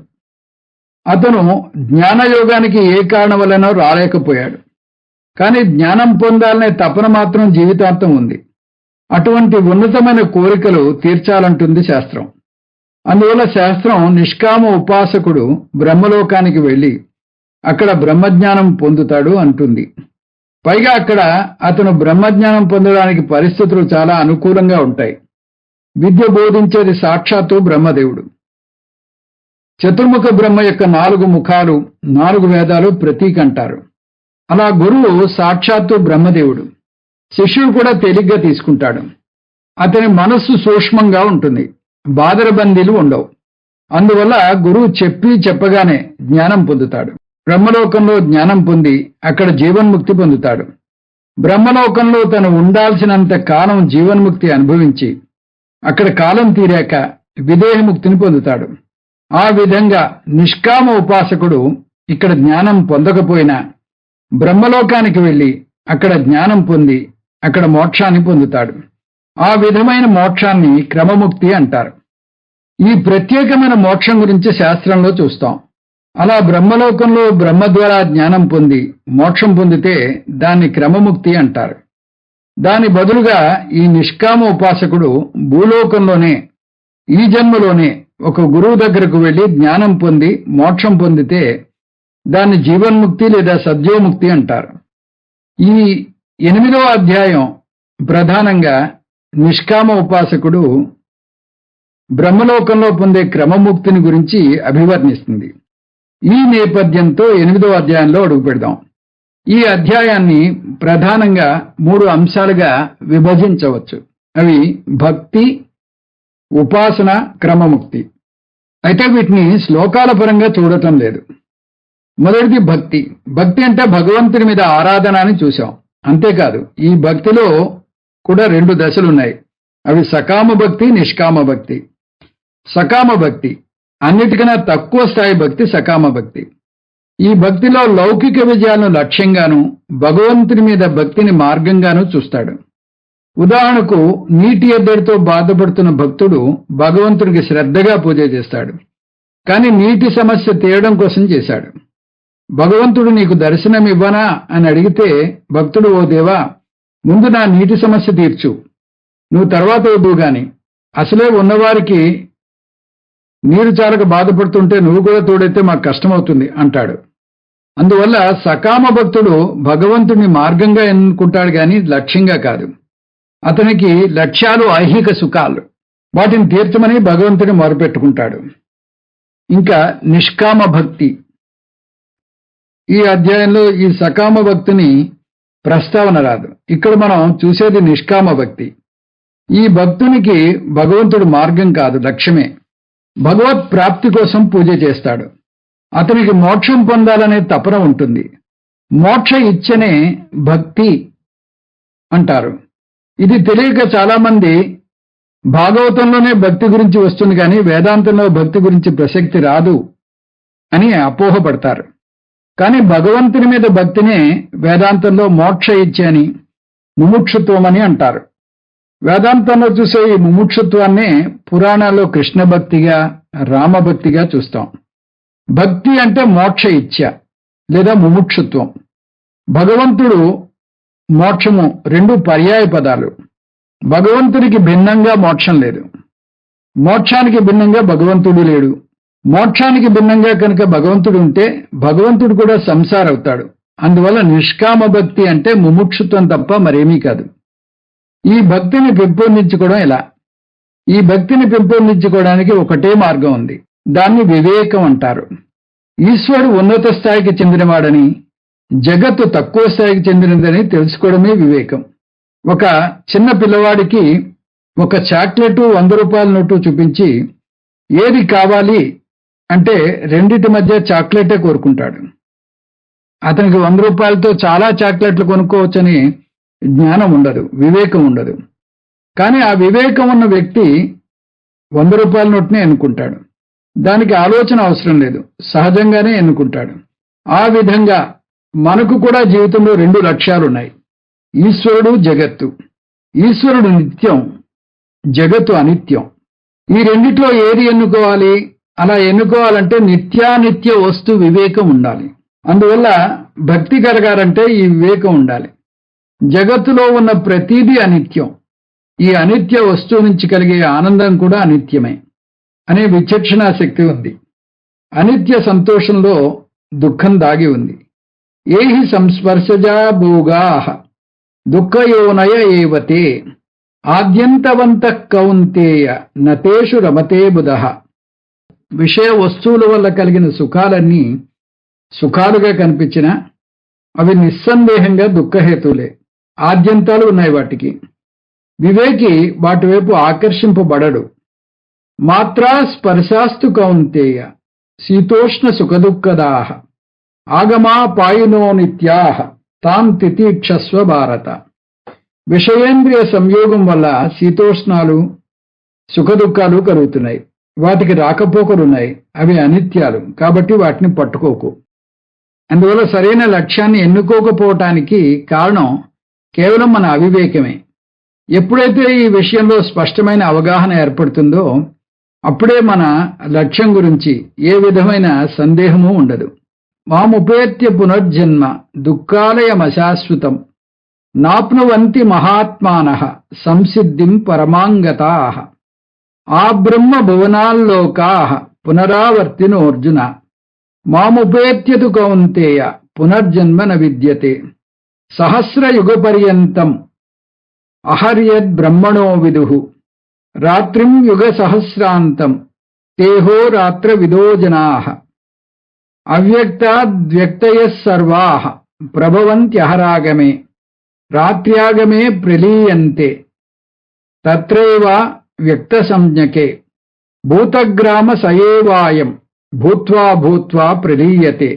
అతను జ్ఞానయోగానికి ఏ కారణం వల్లనో రాలేకపోయాడు. కానీ జ్ఞానం పొందాలనే తపన మాత్రం జీవితాంతం ఉంది. అటువంటి ఉన్నతమైన కోరికలు తీర్చాలంటుంది శాస్త్రం. అందువల్ల శాస్త్రం నిష్కామ ఉపాసకుడు బ్రహ్మలోకానికి వెళ్ళి అక్కడ బ్రహ్మజ్ఞానం పొందుతాడు అంటుంది. పైగా అక్కడ అతను బ్రహ్మజ్ఞానం పొందడానికి పరిస్థితులు చాలా అనుకూలంగా ఉంటాయి. విద్య బోధించేది సాక్షాత్తు బ్రహ్మదేవుడు. చతుర్ముఖ బ్రహ్మ యొక్క 4 ముఖాలు 4 వేదాలు ప్రతీక అంటారు. అలా గురువు సాక్షాత్తు బ్రహ్మదేవుడు. శిష్యుడు కూడా తేలిగ్గా తీసుకుంటాడు. అతని మనస్సు సూక్ష్మంగా ఉంటుంది. బాదరబందీలు ఉండవు. అందువల్ల గురువు చెప్పగానే జ్ఞానం పొందుతాడు. బ్రహ్మలోకంలో జ్ఞానం పొంది అక్కడ జీవన్ముక్తి పొందుతాడు. బ్రహ్మలోకంలో తను ఉండాల్సినంత కాలం జీవన్ముక్తి అనుభవించి అక్కడ కాలం తీరాక విదేహముక్తిని పొందుతాడు. ఆ విధంగా నిష్కామ ఉపాసకుడు ఇక్కడ జ్ఞానం పొందకపోయినా బ్రహ్మలోకానికి వెళ్ళి అక్కడ జ్ఞానం పొంది అక్కడ మోక్షాన్ని పొందుతాడు. ఆ విధమైన మోక్షాన్ని క్రమముక్తి అంటారు. ఈ ప్రత్యేకమైన మోక్షం గురించి శాస్త్రంలో చూస్తాం. అలా బ్రహ్మలోకంలో బ్రహ్మ ద్వారా జ్ఞానం పొంది మోక్షం పొందితే దాన్ని క్రమముక్తి అంటారు. దాని బదులుగా ఈ నిష్కామ ఉపాసకుడు భూలోకంలోనే ఈ జన్మలోనే ఒక గురువు దగ్గరకు వెళ్లి జ్ఞానం పొంది మోక్షం పొందితే దాన్ని జీవన్ముక్తి లేదా సద్యోముక్తి అంటారు. ఈ 8వ అధ్యాయం ప్రధానంగా నిష్కామ ఉపాసకుడు బ్రహ్మలోకంలో పొందే క్రమముక్తిని గురించి అభివర్ణిస్తుంది. ఈ నేపథ్యంతో 8వ అధ్యాయంలో అడుగు పెడదాం. ఈ అధ్యాయాన్ని ప్రధానంగా 3 అంశాలుగా విభజించవచ్చు. అవి భక్తి, ఉపాసన, క్రమముక్తి. అయితే వీటిని శ్లోకాల పరంగా చూడటం లేదు. మొదటిది భక్తి. భక్తి అంటే భగవంతుని మీద ఆరాధన అని చూశాం. అంతేకాదు ఈ భక్తిలో కూడా 2 దశలున్నాయి. అవి సకామ భక్తి, నిష్కామ భక్తి. సకామ భక్తి అన్నిటికన్నా తక్కువ స్థాయి భక్తి సకామ భక్తి. ఈ భక్తిలో లౌకిక విజయాలను లక్ష్యంగాను భగవంతుని మీద భక్తిని మార్గంగాను చూస్తాడు. ఉదాహరణకు నీటి ఎద్దడితో బాధపడుతున్న భక్తుడు భగవంతుడికి శ్రద్ధగా పూజ చేస్తాడు. కానీ నీటి సమస్య తీయడం కోసం చేశాడు. భగవంతుడు నీకు దర్శనం ఇవ్వనా అని అడిగితే భక్తుడు, ఓ దేవా, ముందు నా నీటి సమస్య తీర్చు, నువ్వు తర్వాత ఇవ్వు గాని, అసలే ఉన్నవారికి నీరు చాలక బాధపడుతుంటే నువ్వు కూడా తోడైతే మాకు కష్టమవుతుంది అంటాడు. అందువల్ల సకామ భక్తుడు భగవంతుడిని మార్గంగా ఎన్నుకుంటాడు గాని లక్ష్యంగా కాదు. అతనికి లక్ష్యాలు ఐహిక సుఖాలు, వాటిని తీర్చమని భగవంతుడిని మొరపెట్టుకుంటాడు. ఇంకా నిష్కామ భక్తి. ఈ అధ్యాయంలో ఈ సకామ భక్తిని ప్రస్తావన రాదు. ఇక్కడ మనం చూసేది నిష్కామ భక్తి. ఈ భక్తునికి భగవంతుడు మార్గం కాదు, లక్ష్యమే. భగవత్ ప్రాప్తి కోసం పూజ చేస్తాడు. అతనికి మోక్షం పొందాలనే తపన ఉంటుంది. మోక్ష ఇచ్చనే భక్తి అంటారు. ఇది తెలియక చాలా మంది భాగవతంలోనే భక్తి గురించి వస్తుంది కానీ వేదాంతంలో భక్తి గురించి ప్రసక్తి రాదు అని అపోహపడతారు. కానీ భగవంతుని మీద భక్తినే వేదాంతంలో మోక్ష ఇచ్చ అని, ముముక్షుత్వం అని అంటారు. వేదాంతంలో చూసే ఈ ముముక్షుత్వాన్నే పురాణాల్లో కృష్ణ భక్తిగా, రామభక్తిగా చూస్తాం. భక్తి అంటే మోక్ష ఇచ్చ లేదా ముముక్షుత్వం. భగవంతుడు, మోక్షము 2 పర్యాయ పదాలు. భగవంతుడికి భిన్నంగా మోక్షం లేదు, మోక్షానికి భిన్నంగా భగవంతుడు లేడు. మోక్షానికి భిన్నంగా కనుక భగవంతుడు ఉంటే భగవంతుడు కూడా సంసార అవుతాడు. అందువల్ల నిష్కామ భక్తి అంటే ముముక్షుత్వం తప్ప మరేమీ కాదు. ఈ భక్తిని పెంపొందించుకోవడం ఎలా? ఈ భక్తిని పెంపొందించుకోవడానికి ఒకటే మార్గం ఉంది. దాన్ని వివేకం అంటారు. ఈశ్వరుడు ఉన్నత స్థాయికి చెందినవాడని, జగత్తు తక్కువ స్థాయికి చెందినదని తెలుసుకోవడమే వివేకం. ఒక చిన్న పిల్లవాడికి ఒక చాక్లెట్ 100 రూపాయల నోటు చూపించి ఏది కావాలి అంటే రెండిటి మధ్య చాక్లెటే కోరుకుంటాడు. అతనికి 100 రూపాయలతో చాలా చాక్లెట్లు కొనుక్కోవచ్చని జ్ఞానం ఉండదు, వివేకం ఉండదు. కానీ ఆ వివేకం ఉన్న వ్యక్తి 100 రూపాయల నోట్నే ఎన్నుకుంటాడు. దానికి ఆలోచన అవసరం లేదు, సహజంగానే ఎన్నుకుంటాడు. ఆ విధంగా మనకు కూడా జీవితంలో 2 లక్ష్యాలున్నాయి: ఈశ్వరుడు, జగత్తు. ఈశ్వరుడు నిత్యం, జగత్తు అనిత్యం. ఈ రెండిట్లో ఏది ఎన్నుకోవాలి? అలా ఎన్నుకోవాలంటే నిత్యానిత్య వస్తు వివేకం ఉండాలి. అందువల్ల భక్తి కలగాలంటే ఈ వివేకం ఉండాలి. జగత్తులో ఉన్న ప్రతిదీ అనిత్యం. ఈ అనిత్య వస్తువు నుంచి కలిగే ఆనందం కూడా అనిత్యమే అనే విచక్షణా శక్తి ఉంది. అనిత్య సంతోషంలో దుఃఖం దాగి ఉంది. ఏహి సంస్పర్శజా భోగాః దుఃఖయోనయ ఏవతే ఆద్యంతవంతః కౌంతేయ నతేషు రమతే బుధః. విషయ వస్తువుల వల్ల కలిగిన సుఖాలన్నీ సుఖాలుగా కనిపించినా అవి నిస్సందేహంగా దుఃఖహేతువులే. ఆద్యంతాలు ఉన్నాయి వాటికి. వివేకి వాటి వైపు ఆకర్షింపబడడు. మాత్రా స్పర్శాస్తు కౌంతేయ శీతోష్ణ సుఖదుఃఖదాః ఆగమా పాయునో నిత్యాః తాం తితీక్షస్వ భారత. విషయేంద్రియ సంయోగం వల్ల శీతోష్ణాలు, సుఖదుఖాలు కలుగుతున్నాయి. వాటికి రాకపోకలున్నాయి. అవి అనిత్యాలు కాబట్టి వాటిని పట్టుకోకు. అందువల్ల సరైన లక్ష్యాన్ని ఎన్నుకోకపోవటానికి కారణం కేవలం మన అవివేకమే. ఎప్పుడైతే ఈ విషయంలో స్పష్టమైన అవగాహన ఏర్పడుతుందో అప్పుడే మన లక్ష్యం గురించి ఏ విధమైన సందేహము ఉండదు. మాముపేత్య పునర్జన్మ దుఃఖాలయమశాశ్వతం నాప్నువంతి మహాత్మానః సంసిద్ధిం పరమాంగతాః ఆ బ్రహ్మ భువనాల్లోకాః పునరావర్తినోర్జున మాముపేత్యతు కౌంతేయ పునర్జన్మ న విద్యతే సహస్రయుగపర్యంతం అహర్యద్ బ్రహ్మణో విదుః రాత్రిం యుగ సహస్రాంతం తేహో రాత్ర విదో జనాః అవ్యక్తాద్వ్యక్తయః సర్వాః ప్రభవంత్యహరాగమే రాత్ర్యాగమే ప్రలీయంతే తత్రైవ వ్యక్త సంజ్ఞకే భూతగ్రామ సయేవాయం భూత్వా భూత్వా ప్రలీయతే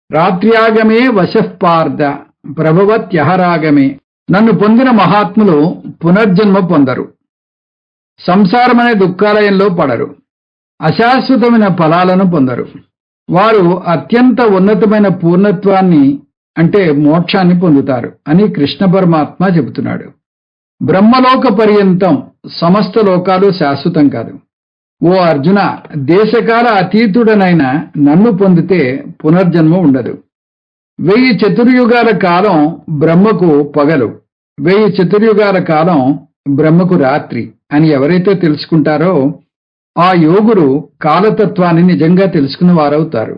రాత్ర్యాగమే వశః పార్థ ప్రభవత్యహరాగమే. నన్ను పొందిన మహాత్ములు పునర్జన్మ పొందరు, సంసారమనే దుఃఖాలయంలో పడరు, అశాశ్వతమైన ఫలాలను పొందరు. వారు అత్యంత ఉన్నతమైన పూర్ణత్వాన్ని అంటే మోక్షాన్ని పొందుతారు అని కృష్ణ పరమాత్మ చెబుతున్నాడు. బ్రహ్మలోక పర్యంతం సమస్త లోకాలు శాశ్వతం కాదు. ఓ అర్జున, దేశకాల అతీతుడనైన నన్ను పొందితే పునర్జన్మ ఉండదు. 1000 చతుర్యుగాల కాలం బ్రహ్మకు పగలు, 1000 చతుర్యుగాల కాలం బ్రహ్మకు రాత్రి అని ఎవరైతే తెలుసుకుంటారో ఆ యోగులు కాలతత్వాన్ని నిజంగా తెలుసుకున్న వారవుతారు.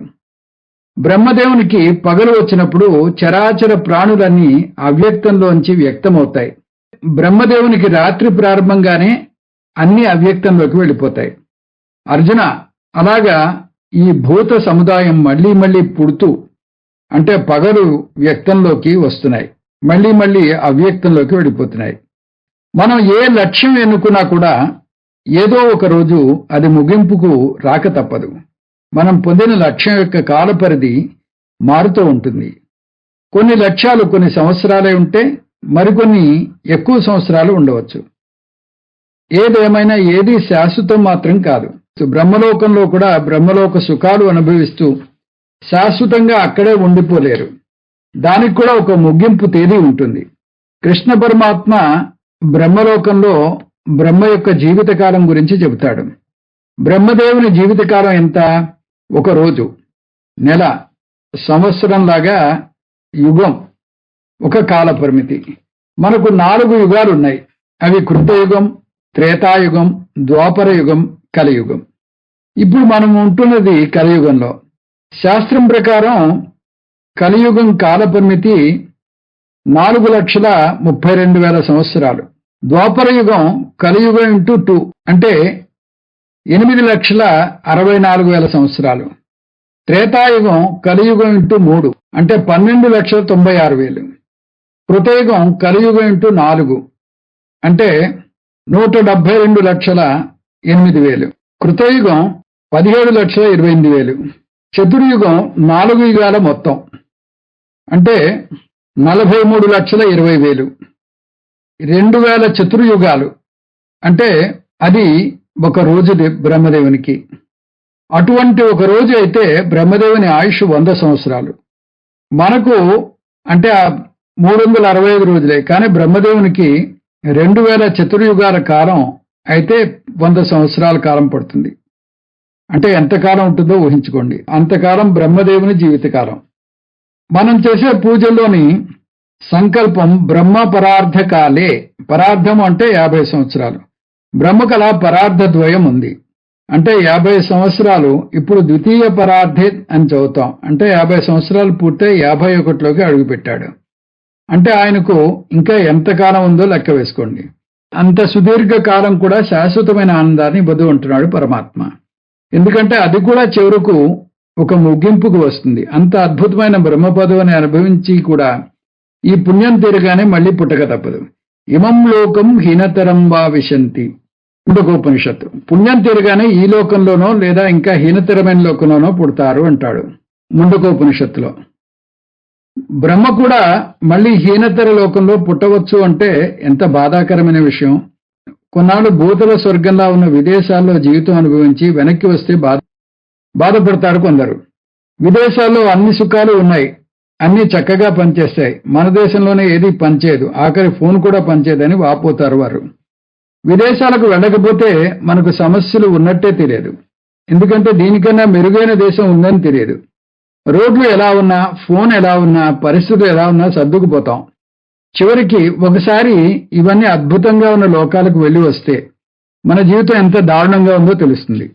బ్రహ్మదేవునికి పగలు వచ్చినప్పుడు చరాచర ప్రాణులన్నీ అవ్యక్తంలోంచి వ్యక్తమవుతాయి. బ్రహ్మదేవునికి రాత్రి ప్రారంభంగానే అన్ని అవ్యక్తంలోకి వెళ్ళిపోతాయి. అర్జున, అలాగా ఈ భూత సముదాయం మళ్లీ మళ్లీ పుడుతూ అంటే పగలు వ్యక్తంలోకి వస్తున్నాయి, మళ్లీ మళ్లీ అవ్యక్తంలోకి వెళ్ళిపోతున్నాయి. మనం ఏ లక్ష్యం ఎన్నుకున్నా కూడా ఏదో ఒక రోజు అది ముగింపుకు రాక తప్పదు. మనం పొందిన లక్ష్యం యొక్క కాలపరిధి మారుతూ ఉంటుంది. కొన్ని లక్ష్యాలు కొన్ని సంవత్సరాలే ఉంటే మరికొన్ని ఎక్కువ సంవత్సరాలు ఉండవచ్చు. ఏదేమైనా ఏది శాశ్వతం మాత్రం కాదు. బ్రహ్మలోకంలో కూడా బ్రహ్మలోక సుఖాలు అనుభవిస్తూ శాశ్వతంగా అక్కడే ఉండిపోలేరు. దానికి కూడా ఒక ముగింపు తేదీ ఉంటుంది. కృష్ణ పరమాత్మ బ్రహ్మలోకంలో బ్రహ్మ యొక్క జీవితకాలం గురించి చెబుతాడు. బ్రహ్మదేవుని జీవితకాలం ఎంత? ఒక రోజు, నెల, సంవత్సరంలాగా యుగం ఒక కాల పరిమితి. మనకు 4 యుగాలున్నాయి. అవి కృతయుగం, త్రేతాయుగం, ద్వాపర యుగం, కలియుగం. ఇప్పుడు మనం ఉంటున్నది కలియుగంలో. శాస్త్రం ప్రకారం కలియుగం కాల పరిమితి 4,32,000 సంవత్సరాలు. ద్వాపర యుగం కలియుగం ఇంటూ 2 అంటే 8,64,000 సంవత్సరాలు. త్రేతాయుగం కలియుగం ఇంటూ 3 అంటే 12,96,000. కృతయుగం కలియుగం ఇంటూ 4 అంటే 172,08,000. కృతయుగం 17,28,000. చతుర్యుగం 4 యుగాల మొత్తం అంటే 43,20,000. 2,000 చతుర్యుగాలు అంటే అది ఒక రోజు బ్రహ్మదేవునికి. అటువంటి ఒక రోజు అయితే బ్రహ్మదేవుని ఆయుష్ 100 సంవత్సరాలు. మనకు అంటే 365 రోజులే, కానీ బ్రహ్మదేవునికి 2,000 చతుర్యుగాల కాలం అయితే 100 సంవత్సరాల కాలం పడుతుంది. అంటే ఎంతకాలం ఉంటుందో ఊహించుకోండి. అంతకాలం బ్రహ్మదేవుని జీవితకాలం. మనం చేసే పూజల్లోని సంకల్పం బ్రహ్మ పరార్థ కాలే. పరార్థం అంటే 50 సంవత్సరాలు. బ్రహ్మకల పరార్థ ద్వయం ఉంది అంటే 50 సంవత్సరాలు. ఇప్పుడు ద్వితీయ పరార్థే అని చదువుతాం అంటే 50 సంవత్సరాలు పూర్తయి 51లోకి అడుగుపెట్టాడు. అంటే ఆయనకు ఇంకా ఎంతకాలం ఉందో లెక్క వేసుకోండి. అంత సుదీర్ఘ కాలం కూడా శాశ్వతమైన ఆనందాన్ని ఇవ్వదు అంటున్నాడు పరమాత్మ. ఎందుకంటే అది కూడా చివరకు ఒక ముగింపుకు వస్తుంది. అంత అద్భుతమైన బ్రహ్మపదవిని అనుభవించి కూడా ఈ పుణ్యం తీరగానే మళ్లీ పుట్టక తప్పదు. ఇమం లోకం హీనతరం వా విశంతి ముండకోపనిషత్తు. పుణ్యం తీరగానే ఈ లోకంలోనో లేదా ఇంకా హీనతరమైన లోకంలోనో పుడతారు అంటాడు ముండకోపనిషత్తులో. బ్రహ్మ కూడా మళ్లీ హీనతర లోకంలో పుట్టవచ్చు అంటే ఎంత బాధాకరమైన విషయం. కొన్నాళ్ళు భూతల స్వర్గంలా ఉన్న విదేశాల్లో జీవితం అనుభవించి వెనక్కి వస్తే బాధపడతారు కొందరు. విదేశాల్లో అన్ని సుఖాలు ఉన్నాయి, అన్ని చక్కగా పనిచేస్తాయి, మన దేశంలోనే ఏది పనిచేయదు, ఆఖరి ఫోన్ కూడా పనిచేయదని వాపోతారు వారు. విదేశాలకు వెళ్ళకపోతే మనకు సమస్యలు ఉన్నట్టే తెలియదు. ఎందుకంటే దీనికన్నా మెరుగైన దేశం ఉందని తెలియదు. రోడ్లు ఎలా ఉన్నా, ఫోన్ ఎలా ఉన్నా, పరిస్థితులు ఎలా ఉన్నా సర్దుకుపోతాం. చివరికి ఒకసారి ఇవన్నీ అద్భుతంగా ఉన్న లోకాలకు వెళ్ళి వస్తే మన జీవితం ఎంత దారుణంగా ఉందో తెలుస్తుంది.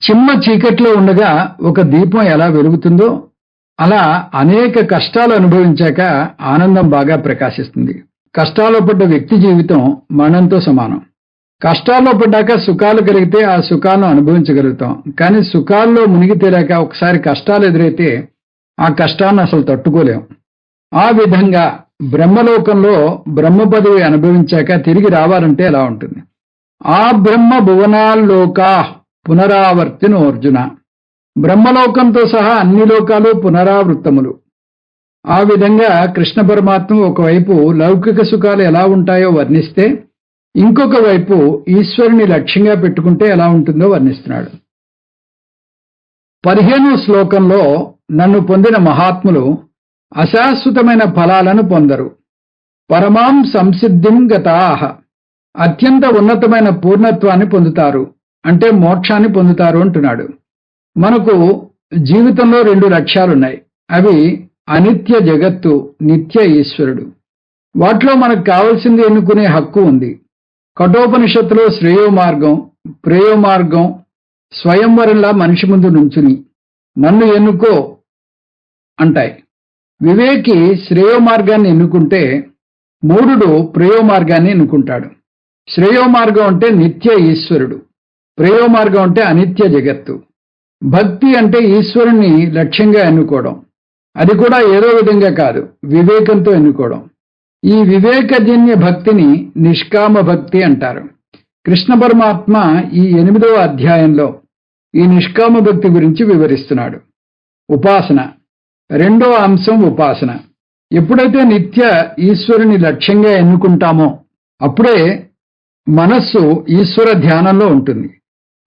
చిమ్మ చీకట్లో ఉండగా ఒక దీపం ఎలా వెలుగుతుందో అలా అనేక కష్టాలు అనుభవించాక ఆనందం బాగా ప్రకాశిస్తుంది. కష్టాల్లో పడ్డ వ్యక్తి జీవితం మరణంతో సమానం. కష్టాల్లో పడ్డాక సుఖాలు కలిగితే ఆ సుఖాలను అనుభవించగలుగుతాం. కానీ సుఖాల్లో మునిగి తేలాక ఒకసారి కష్టాలు ఎదురైతే ఆ కష్టాన్ని అసలు తట్టుకోలేం. ఆ విధంగా బ్రహ్మలోకంలో బ్రహ్మ పదవి అనుభవించాక తిరిగి రావాలంటే ఎలా ఉంటుంది? ఆ బ్రహ్మ భువనాల్లోకా పునరావర్తినో అర్జున. బ్రహ్మలోకంతో సహా అన్ని లోకాలు పునరావృత్తములు. ఆ విధంగా కృష్ణ పరమాత్మ ఒకవైపు లౌకిక సుఖాలు ఎలా ఉంటాయో వర్ణిస్తే, ఇంకొక వైపు ఈశ్వరుని లక్ష్యంగా పెట్టుకుంటే ఎలా ఉంటుందో వర్ణిస్తున్నాడు. 15వ శ్లోకంలో నన్ను పొందిన మహాత్ములు అశాశ్వతమైన ఫలాలను పొందరు, పరమాం సంసిద్ధిం గతాః, అత్యంత ఉన్నతమైన పూర్ణత్వాన్ని పొందుతారు, అంటే మోక్షాన్ని పొందుతారు అంటున్నాడు. మనకు జీవితంలో 2 లక్ష్యాలున్నాయి. అవి అనిత్య జగత్తు, నిత్య ఈశ్వరుడు. వాటిలో మనకు కావలసింది ఎన్నుకునే హక్కు ఉంది. కఠోపనిషత్తులో శ్రేయో మార్గం, ప్రేయో మార్గం స్వయంవరంలా మనిషి ముందు నుంచుని నన్ను ఎన్నుకో అంటాయి. వివేకి శ్రేయో మార్గాన్ని ఎన్నుకుంటే మూఢుడు ప్రేయో మార్గాన్ని ఎన్నుకుంటాడు. శ్రేయో మార్గం అంటే నిత్య ఈశ్వరుడు, ప్రేయో మార్గం అంటే అనిత్య జగత్తు. భక్తి అంటే ఈశ్వరుణ్ణి లక్ష్యంగా ఎన్నుకోవడం. అది కూడా ఏదో విధంగా కాదు, వివేకంతో ఎన్నుకోవడం. ఈ వివేకజన్య భక్తిని నిష్కామ భక్తి అంటారు. కృష్ణ పరమాత్మ ఈ 8వ అధ్యాయంలో ఈ నిష్కామ భక్తి గురించి వివరిస్తున్నాడు. ఉపాసన 2వ అంశం ఉపాసన. ఎప్పుడైతే నిత్య ఈశ్వరుని లక్ష్యంగా ఎన్నుకుంటామో అప్పుడే మనస్సు ఈశ్వర ధ్యానంలో ఉంటుంది.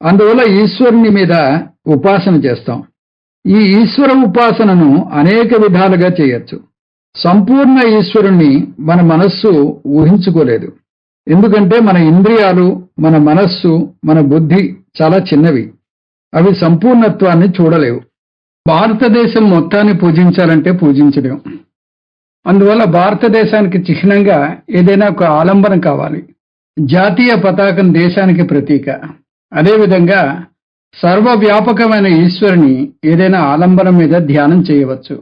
అందువల్ల ఈశ్వరుని మీద ఉపాసన చేస్తాం. ఈ ఈశ్వర ఉపాసనను అనేక విధాలుగా చేయొచ్చు. సంపూర్ణ ఈశ్వరుణ్ణి మన మనస్సు ఊహించుకోలేదు. ఎందుకంటే మన ఇంద్రియాలు, మన మనస్సు, మన బుద్ధి చాలా చిన్నవి. అవి సంపూర్ణత్వాన్ని చూడలేవు. భారతదేశం మొత్తాన్ని పూజించాలంటే పూజించలేం. అందువల్ల భారతదేశానికి చిహ్నంగా ఏదైనా ఒక ఆలంబన కావాలి. జాతీయ పతాకం దేశానికి ప్రతీక. అదేవిధంగా సర్వవ్యాపకమైన ఈశ్వరుని ఏదైనా ఆలంబనం మీద ధ్యానం చేయవచ్చు.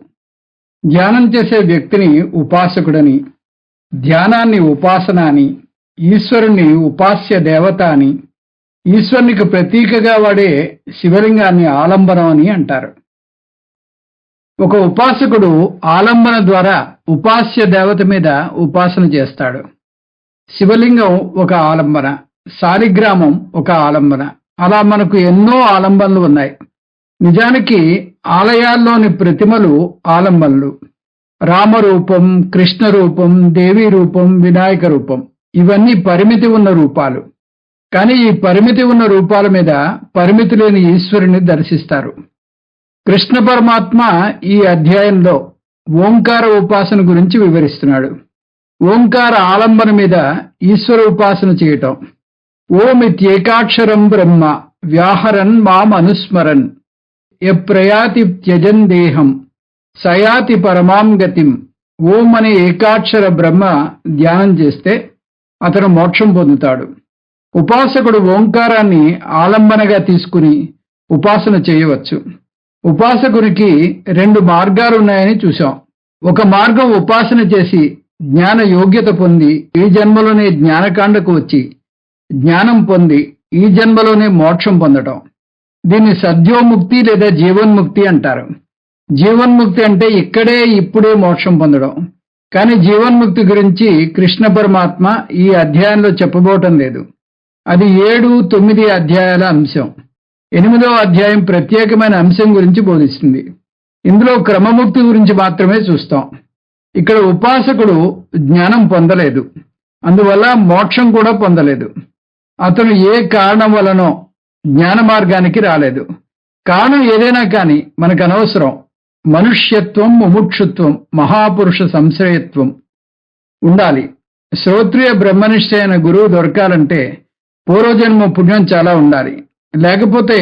ధ్యానం చేసే వ్యక్తిని ఉపాసకుడని, ధ్యానాన్ని ఉపాసన అని, ఈశ్వరుణ్ణి ఉపాస్య దేవత అని, ఈశ్వరునికి ప్రతీకగా వాడే శివలింగాన్ని ఆలంబనం అని అంటారు. ఒక ఉపాసకుడు ఆలంబన ద్వారా ఉపాస్య దేవత మీద ఉపాసన చేస్తాడు. శివలింగం ఒక ఆలంబన, శాలిగ్రామం ఒక ఆలంబన. అలా మనకు ఎన్నో ఆలంబనలు ఉన్నాయి. నిజానికి ఆలయాల్లోని ప్రతిమలు ఆలంబనలు. రామరూపం, కృష్ణ రూపం, దేవీ రూపం, వినాయక రూపం, ఇవన్నీ పరిమితి ఉన్న రూపాలు. కానీ ఈ పరిమితి ఉన్న రూపాల మీద పరిమితి లేని ఈశ్వరుని దర్శిస్తారు. కృష్ణ పరమాత్మ ఈ అధ్యాయంలో ఓంకార ఉపాసన గురించి వివరిస్తున్నాడు. ఓంకార ఆలంబన మీద ఈశ్వర ఉపాసన చేయటం. ఓమిత్యేకాక్షరం బ్రహ్మ వ్యాహరన్ మాం అనుస్మరన్ యప్రయాతి త్యజన్ దేహం సయాతి పరమాం గతిం. ఓం అనే ఏకాక్షర బ్రహ్మ ధ్యానం చేస్తే అతను మోక్షం పొందుతాడు. ఉపాసకుడు ఓంకారాన్ని ఆలంబనగా తీసుకుని ఉపాసన చేయవచ్చు. ఉపాసకునికి 2 మార్గాలున్నాయని చూశాం. ఒక మార్గం ఉపాసన చేసి జ్ఞాన యోగ్యత పొంది ఈ జన్మలోనే జ్ఞానకాండకు వచ్చి జ్ఞానం పొంది ఈ జన్మలోనే మోక్షం పొందటం. దీన్ని సద్యోముక్తి లేదా జీవన్ముక్తి అంటారు. జీవన్ముక్తి అంటే ఇక్కడే ఇప్పుడే మోక్షం పొందడం. కానీ జీవన్ముక్తి గురించి కృష్ణ పరమాత్మ ఈ అధ్యాయంలో చెప్పబోవటం లేదు. అది 7, 9 అధ్యాయాల అంశం. 8వ అధ్యాయం ప్రత్యేకమైన అంశం గురించి బోధిస్తుంది. ఇందులో క్రమముక్తి గురించి మాత్రమే చూస్తాం. ఇక్కడ ఉపాసకుడు జ్ఞానం పొందలేదు, అందువల్ల మోక్షం కూడా పొందలేదు. అతను ఏ కారణం వలనో జ్ఞాన మార్గానికి రాలేదు. కారణం ఏదైనా కానీ మనకు అనవసరం. మనుష్యత్వం, ముముక్షుత్వం, మహాపురుష సంశ్రయత్వం ఉండాలి. శ్రోత్రియ బ్రహ్మనిష్ఠ అయిన గురువు దొరకాలంటే పూర్వజన్మ పుణ్యం చాలా ఉండాలి. లేకపోతే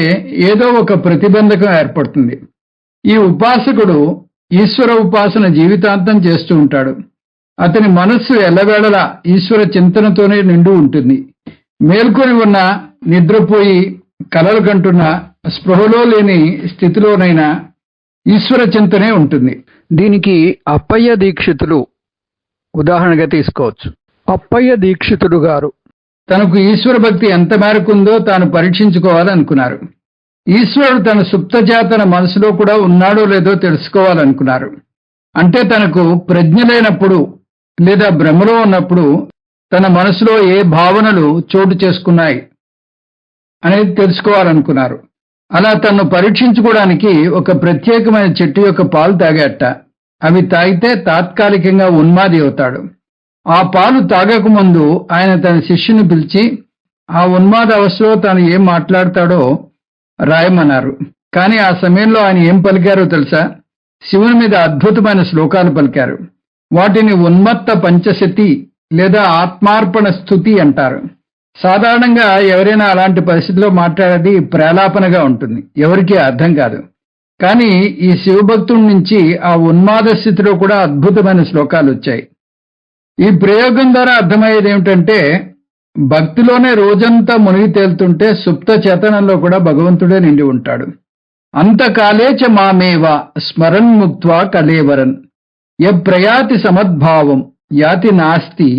ఏదో ఒక ప్రతిబంధకం ఏర్పడుతుంది. ఈ ఉపాసకుడు ఈశ్వర ఉపాసన జీవితాంతం చేస్తూ ఉంటాడు. అతని మనస్సు ఎల్లవేళలా ఈశ్వర చింతనతోనే నిండు ఉంటుంది. మేల్కొని ఉన్న, నిద్రపోయి కలలు కంటున్న, స్పృహలో లేని స్థితిలోనైనా ఈశ్వర చింతనే ఉంటుంది. దీనికి అప్పయ్య దీక్షితులు ఉదాహరణగా తీసుకోవచ్చు. అప్పయ్య దీక్షితుడు గారు తనకు ఈశ్వర భక్తి ఎంత మేరకు ఉందో తాను పరీక్షించుకోవాలనుకున్నారు. ఈశ్వరుడు తన సుప్తచేతన మనసులో కూడా ఉన్నాడో లేదో తెలుసుకోవాలనుకున్నారు. అంటే తనకు ప్రజ్ఞ లేనప్పుడు లేదా భ్రమలో ఉన్నప్పుడు తన మనసులో ఏ భావనలు చోటు చేసుకున్నాయి అనేది తెలుసుకోవాలనుకున్నారు. అలా తన్ను పరీక్షించుకోవడానికి ఒక ప్రత్యేకమైన చెట్టు యొక్క పాలు తాగేట. అవి తాగితే తాత్కాలికంగా ఉన్మాది అవుతాడు. ఆ పాలు తాగకముందు ఆయన తన శిష్యుని పిలిచి ఆ ఉన్మాద అవస్థలో తాను ఏం మాట్లాడతాడో రాయమన్నారు. కానీ ఆ సమయంలో ఆయన ఏం పలికారో తెలుసా? శివుని మీద అద్భుతమైన శ్లోకాలు పలికారు. వాటిని ఉన్మత్త పంచశతి లేదా ఆత్మార్పణ స్థుతి అంటారు. సాధారణంగా ఎవరైనా అలాంటి పరిస్థితిలో మాట్లాడేది ప్రేలాపనగా ఉంటుంది, ఎవరికీ అర్థం కాదు. కానీ ఈ శివభక్తుడి నుంచి ఆ ఉన్మాద స్థితిలో కూడా అద్భుతమైన శ్లోకాలు వచ్చాయి. ఈ ప్రయోగం ద్వారా అర్థమయ్యేది ఏమిటంటే, భక్తిలోనే రోజంతా మునిగి తేలుతుంటే సుప్త చేతనంలో కూడా భగవంతుడే నిండి ఉంటాడు. అంతకాలేచ మామేవ స్మరన్ముక్త్వా కలేవరన్ యప్రయాతి సమద్భావం యాతి నాస్తి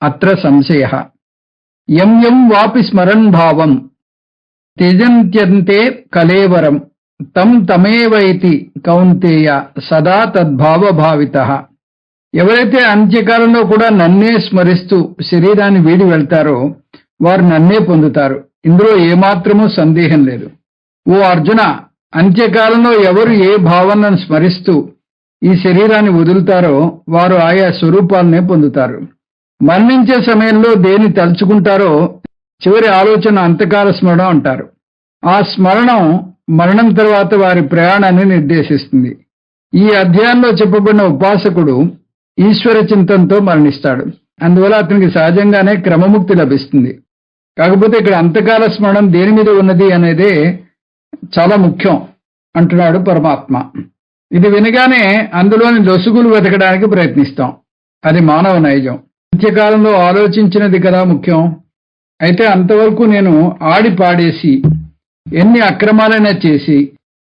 అత్ర సంశయః యం యం వాపి స్మరన్ భావం త్యజంత్యంతే కలేవరం తం తమేవైతి కౌంతేయ సదా తద్భావభావితః. ఎవరైతే అంత్యకాలంలో కూడా నన్నే స్మరిస్తూ శరీరాన్ని వీడి వెళ్తారో వారు నన్నే పొందుతారు. ఇందులో ఏమాత్రమూ సందేహం లేదు. ఓ అర్జున, అంత్యకాలంలో ఎవరు ఏ భావనను స్మరిస్తూ ఈ శరీరాన్ని వదులుతారో వారు ఆయా స్వరూపాలనే పొందుతారు. మరణించే సమయంలో దేని తలుచుకుంటారో చివరి ఆలోచన అంతకాల స్మరణం అంటారు. ఆ స్మరణం మరణం తర్వాత వారి ప్రయాణాన్ని నిర్దేశిస్తుంది. ఈ అధ్యాయంలో చెప్పబడిన ఉపాసకుడు ఈశ్వర చింతనతో మరణిస్తాడు. అందువల్ల అతనికి సహజంగానే క్రమముక్తి లభిస్తుంది. కాకపోతే ఇక్కడ అంతకాల స్మరణం దేని మీద ఉన్నది అనేదే చాలా ముఖ్యం అంటున్నాడు పరమాత్మ. ఇది వినగానే అందులోని లొసుగులు వెతకడానికి ప్రయత్నిస్తాం. అది మానవ నైజం. అంత్యకాలంలో ఆలోచించినది కదా ముఖ్యం. అయితే అంతవరకు నేను ఆడి పాడేసి ఎన్ని అక్రమాలైనా చేసి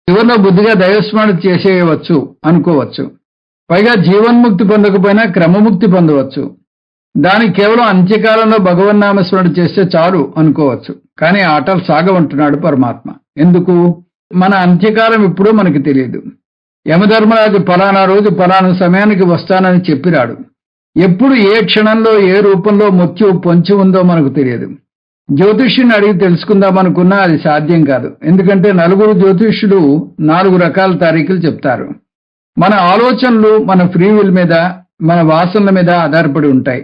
చివరిలో బుద్ధిగా దైవస్మరణ చేసేయవచ్చు అనుకోవచ్చు. పైగా జీవన్ముక్తి పొందకపోయినా క్రమముక్తి పొందవచ్చు. దానికి కేవలం అంత్యకాలంలో భగవన్నామస్మరణ చేస్తే చాలు అనుకోవచ్చు. కానీ ఆటలు సాగవంటున్నాడు పరమాత్మ. ఎందుకు? మన అంత్యకాలం ఎప్పుడూ మనకి తెలియదు. యమధర్మరాజు ఫలానా రోజు ఫలానా సమయానికి వస్తానని చెప్పిరాడు. ఎప్పుడు ఏ క్షణంలో ఏ రూపంలో మృత్యువు పొంచి ఉందో మనకు తెలియదు. జ్యోతిష్యుని అడిగి తెలుసుకుందామనుకున్నా అది సాధ్యం కాదు. ఎందుకంటే 4 జ్యోతిష్యులు 4 రకాల తారీఖులు చెప్తారు. మన ఆలోచనలు మన ఫ్రీ విల్ మీద, మన వాసనల మీద ఆధారపడి ఉంటాయి.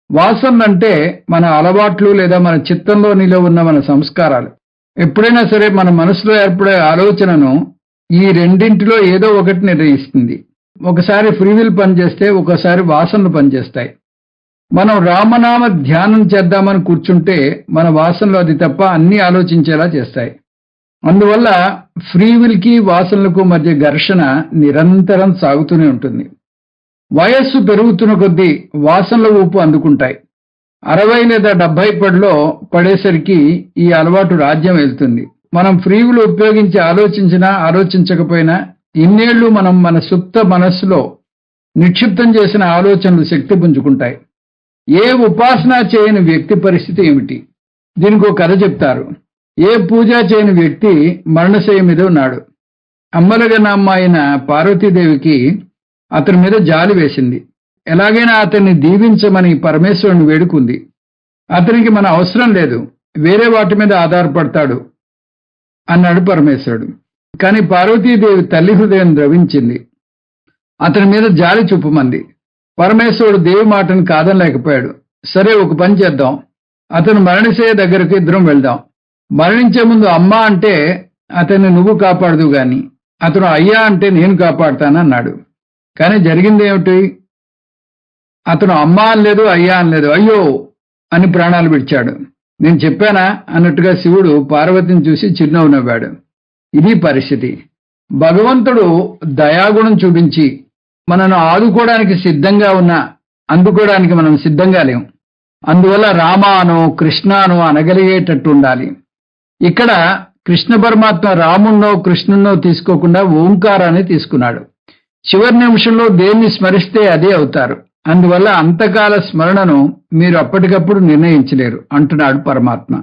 వాసనలంటే మన అలవాట్లు లేదా మన చిత్తంలో నిలో ఉన్న మన సంస్కారాలు. ఎప్పుడైనా సరే మన మనసులో ఏర్పడే ఆలోచనను ఈ రెండింటిలో ఏదో ఒకటి నిర్ణయిస్తుంది. ఒకసారి ఫ్రీ విల్ పనిచేస్తే ఒకసారి వాసనలు పనిచేస్తాయి. మనం రామనామ ధ్యానం చేద్దామని కూర్చుంటే మన వాసనలు అది తప్ప అన్ని ఆలోచించేలా చేస్తాయి. అందువల్ల ఫ్రీ విల్ కి వాసనలకు మధ్య ఘర్షణ నిరంతరం సాగుతూనే ఉంటుంది. వయస్సు పెరుగుతున్న కొద్దీ వాసనల ఊపు అందుకుంటాయి. 60 లేదా 70 పడేసరికి ఈ అలవాటు రాజ్యం వెళ్తుంది. మనం ఫ్రీ విల్ ఉపయోగించి ఆలోచించినా ఆలోచించకపోయినా ఇన్నేళ్లు మనం మన సుప్త మనస్సులో నిక్షిప్తం చేసిన ఆలోచనలు శక్తి పుంజుకుంటాయి. ఏ ఉపాసన చేయని వ్యక్తి పరిస్థితి ఏమిటి? దీనికి ఒక కథ చెప్తారు. ఏ పూజ చేయని వ్యక్తి మరణశయ్య మీద ఉన్నాడు. అమ్మలగనమ్మ అయిన పార్వతీదేవికి అతని మీద జాలి వేసింది. ఎలాగైనా అతన్ని దీవించమని పరమేశ్వరుని వేడుకుంది. అతనికి మన అవసరం లేదు, వేరే వాటి మీద ఆధారపడతాడు అన్నాడు పరమేశ్వరుడు. కానీ పార్వతీదేవి తల్లి హృదయం ద్రవించింది. అతని మీద జాలి చూపమంది. పరమేశ్వరుడు దేవి మాటను కాదనలేకపోయాడు. సరే, ఒక పని చేద్దాం. అతను మరణశయ్య దగ్గరకు ఇద్దరం వెళ్దాం. మరణించే ముందు అమ్మ అంటే అతన్ని నువ్వు కాపాడదు గాని, అతను అయ్యా అంటే నేను కాపాడుతానన్నాడు. కానీ జరిగిందేమిటి? అతను అమ్మా అనలేదు, అయ్యా అనలేదు, అయ్యో అని ప్రాణాలు విడిచాడు. నేను చెప్పానా అన్నట్టుగా శివుడు పార్వతిని చూసి చిరునవ్వు నవ్వాడు. ఇది పరిస్థితి. భగవంతుడు దయాగుణం చూపించి మనను ఆదుకోవడానికి సిద్ధంగా ఉన్నా అందుకోవడానికి మనం సిద్ధంగా లేం. అందువల్ల రామానో కృష్ణానో అనగలిగేటట్టు ఉండాలి. ఇక్కడ కృష్ణ పరమాత్మ రాముణ్ణో కృష్ణున్నో తీసుకోకుండా ఓంకారాన్ని తీసుకున్నాడు. చివరి నిమిషంలో దేన్ని స్మరిస్తే అదే అవుతారు. అందువల్ల అంతకాల స్మరణను మీరు అప్పటికప్పుడు నిర్ణయించలేరు అంటున్నాడు పరమాత్మ.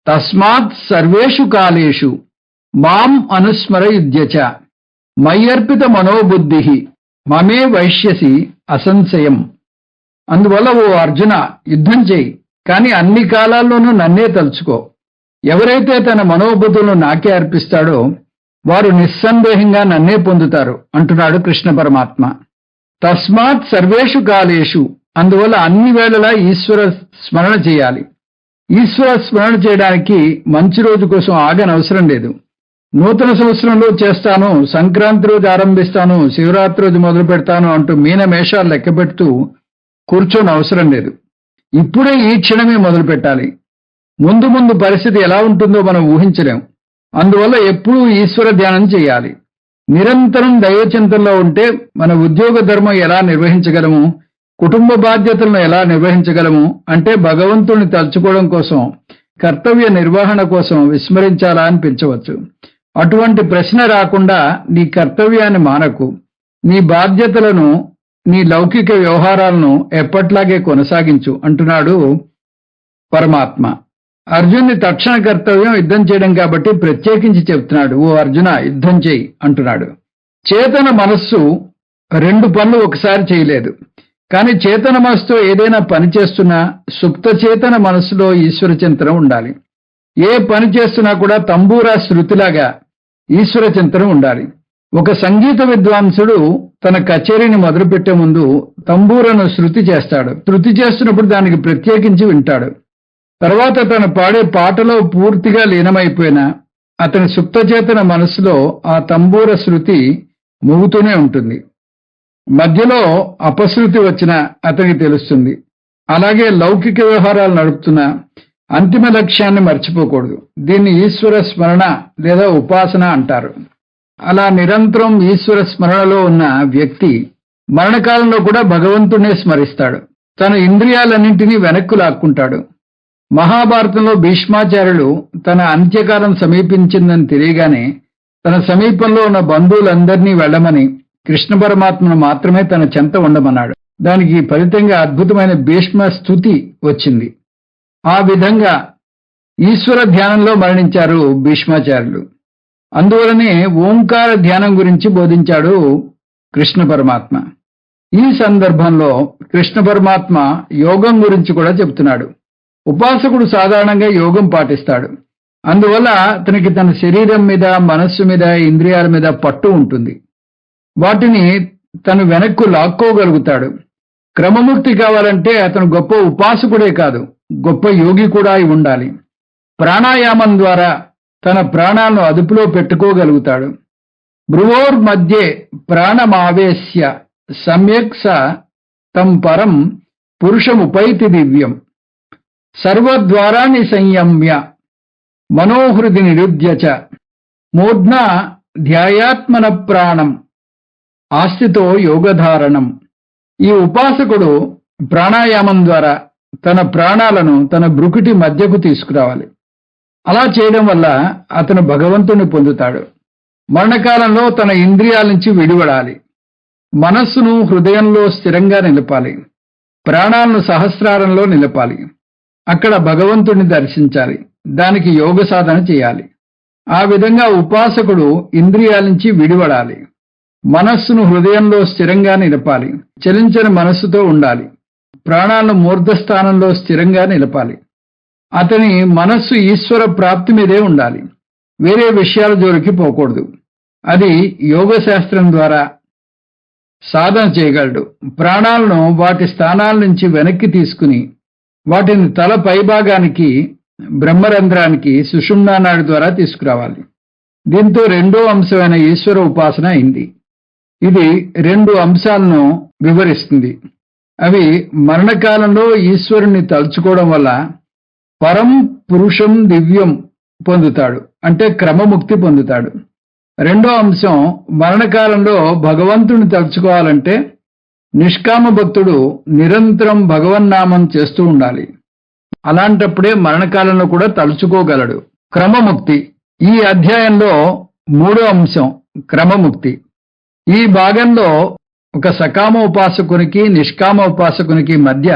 తస్మాత్ సర్వేషు కాలేషు మాం అనుస్మరయుధ్యచ మయ్యర్పిత మనోబుద్ధి మమే వైష్యసి అసంశయం. అందువల్ల ఓ అర్జున, యుద్ధం చేయి, కానీ అన్ని కాలాల్లోనూ నన్నే తలుచుకో. ఎవరైతే తన మనోబుద్ధులను నాకే అర్పిస్తాడో వారు నిస్సందేహంగా నన్నే పొందుతారు అంటున్నాడు కృష్ణ పరమాత్మ. తస్మాత్ సర్వేషు కాలేషు, అందువల్ల అన్ని వేళలా ఈశ్వర స్మరణ చేయాలి. ఈశ్వర స్మరణ చేయడానికి మంచి రోజు కోసం ఆగనవసరం లేదు. నూతన సంవత్సరంలో చేస్తాను, సంక్రాంతి రోజు ఆరంభిస్తాను, శివరాత్రి రోజు మొదలు పెడతాను అంటూ మీనమేషాలు లెక్క పెడుతూ కూర్చొని అవసరం లేదు. ఇప్పుడే ఈ క్షణమే మొదలు పెట్టాలి. ముందు ముందు పరిస్థితి ఎలా ఉంటుందో మనం ఊహించలేం. అందువల్ల ఎప్పుడూ ఈశ్వర ధ్యానం చేయాలి. నిరంతరం దైవచింతనలో ఉంటే మన ఉద్యోగ ధర్మం ఎలా నిర్వహించగలము, కుటుంబ బాధ్యతలను ఎలా నిర్వహించగలము అంటే భగవంతుని తలుచుకోవడం కోసం, కర్తవ్య నిర్వహణ కోసం విస్మరించాలా అనిపించవచ్చు. అటువంటి ప్రశ్న రాకుండా నీ కర్తవ్యాన్ని మానకు. నీ బాధ్యతలను, నీ లౌకిక వ్యవహారాలను ఎప్పట్లాగే కొనసాగించు అంటున్నాడు పరమాత్మ. అర్జున్ని తక్షణ కర్తవ్యం యుద్ధం చేయడం కాబట్టి ప్రత్యేకించి చెప్తున్నాడు. ఓ అర్జున, యుద్ధం చేయి అంటున్నాడు. చేతన మనస్సు రెండు పనులు ఒకసారి చేయలేదు. కానీ చేతన మనస్సుతో ఏదైనా పని చేస్తున్నా సుప్త చేతన మనస్సులో ఈశ్వర చింతన ఉండాలి. ఏ పని చేస్తున్నా కూడా తంబూరా శృతిలాగా ఈశ్వర చింతన ఉండాలి. ఒక సంగీత విద్వాంసుడు తన కచేరీని మొదలుపెట్టే ముందు తంబూరను శృతి చేస్తాడు. శృతి చేస్తున్నప్పుడు దానికి ప్రత్యేకించి వింటాడు. తర్వాత తను పాడే పాటలో పూర్తిగా లీనమైపోయిన అతని సుప్తచేతన మనసులో ఆ తంబూర శృతి మోగుతూనే ఉంటుంది. మధ్యలో అపశృతి వచ్చినా అతనికి తెలుస్తుంది. అలాగే లౌకిక వ్యవహారాలు నడుపుతున్న అంతిమ లక్ష్యాన్ని మర్చిపోకూడదు. దీన్ని ఈశ్వర స్మరణ లేదా ఉపాసన అంటారు. అలా నిరంతరం ఈశ్వర స్మరణలో ఉన్న వ్యక్తి మరణకాలంలో కూడా భగవంతుడే స్మరిస్తాడు. తన ఇంద్రియాలన్నింటినీ వెనక్కు లాక్కుంటాడు. మహాభారతంలో భీష్మాచార్యులు తన అంత్యకాలం సమీపించిందని తెలియగానే తన సమీపంలో ఉన్న బంధువులందరినీ వెళ్ళమని కృష్ణ పరమాత్మను మాత్రమే తన చెంత ఉండమన్నాడు. దానికి ఫలితంగా అద్భుతమైన భీష్మ స్తుతి వచ్చింది. ఆ విధంగా ఈశ్వర ధ్యానంలో మరణించారు భీష్మాచార్యులు. అందువలనే ఓంకార ధ్యానం గురించి బోధించాడు కృష్ణ పరమాత్మ. ఈ సందర్భంలో కృష్ణ పరమాత్మ యోగం గురించి కూడా చెప్తున్నాడు. ఉపాసకుడు సాధారణంగా యోగం పాటిస్తాడు. అందువల్ల అతనికి తన శరీరం మీద, మనస్సు మీద, ఇంద్రియాల మీద పట్టు ఉంటుంది. వాటిని తను వెనక్కు లాక్కోగలుగుతాడు. క్రమముక్తి కావాలంటే అతను గొప్ప ఉపాసకుడే కాదు, గొప్ప యోగి కూడా అయి ఉండాలి. ప్రాణాయామం ద్వారా తన ప్రాణాలను అదుపులో పెట్టుకోగలుగుతాడు. భ్రువోర్ మధ్యే ప్రాణమావేశ్య సమ్యక్ స తం పరం పురుషముపైతి దివ్యం సర్వద్వారాన్ని సంయమ్య మనోహృది నిరుధ్య చ మూర్ధ్నా ధ్యాయాత్మన ప్రాణం ఆస్థితో యోగధారణం. ఈ ఉపాసకుడు ప్రాణాయామం ద్వారా తన ప్రాణాలను తన బ్రుకుటి మధ్యకు తీసుకురావాలి. అలా చేయడం వల్ల అతను భగవంతుని పొందుతాడు. మరణకాలంలో తన ఇంద్రియాల నుంచి విడివడాలి. మనస్సును హృదయంలో స్థిరంగా నిలపాలి. ప్రాణాలను సహస్రారంలో నిలపాలి. అక్కడ భగవంతుని దర్శించాలి. దానికి యోగ సాధన చేయాలి. ఆ విధంగా ఉపాసకుడు ఇంద్రియాల నుంచి విడివడాలి. మనస్సును హృదయంలో స్థిరంగా నిలపాలి. చలించని మనస్సుతో ఉండాలి. ప్రాణాలను మూర్ధస్థానంలో స్థిరంగా నిలపాలి. అతని మనస్సు ఈశ్వర ప్రాప్తి మీదే ఉండాలి. వేరే విషయాల జోలికి పోకూడదు. అది యోగ శాస్త్రం ద్వారా సాధన చేయగలడు. ప్రాణాలను వాటి స్థానాల నుంచి వెనక్కి తీసుకుని వాటిని తల పైభాగానికి, బ్రహ్మరంధ్రానికి, సుషుమ్నా నాడి ద్వారా తీసుకురావాలి. దీంతో రెండో అంశమైన ఈశ్వర ఉపాసన అయింది. ఇది రెండు అంశాలను వివరిస్తుంది. అవి మరణకాలంలో ఈశ్వరుణ్ణి తలుచుకోవడం వల్ల పరం పురుషం దివ్యం పొందుతాడు, అంటే క్రమముక్తి పొందుతాడు. రెండో అంశం, మరణకాలంలో భగవంతుని తలుచుకోవాలంటే నిష్కామ భక్తుడు నిరంతరం భగవన్నామం చేస్తూ ఉండాలి. అలాంటప్పుడే మరణకాలంలో కూడా తలుచుకోగలడు. క్రమముక్తి ఈ అధ్యాయంలో మూడో అంశం క్రమముక్తి. ఈ భాగంలో ఒక సకామ ఉపాసకునికి నిష్కామ ఉపాసకునికి మధ్య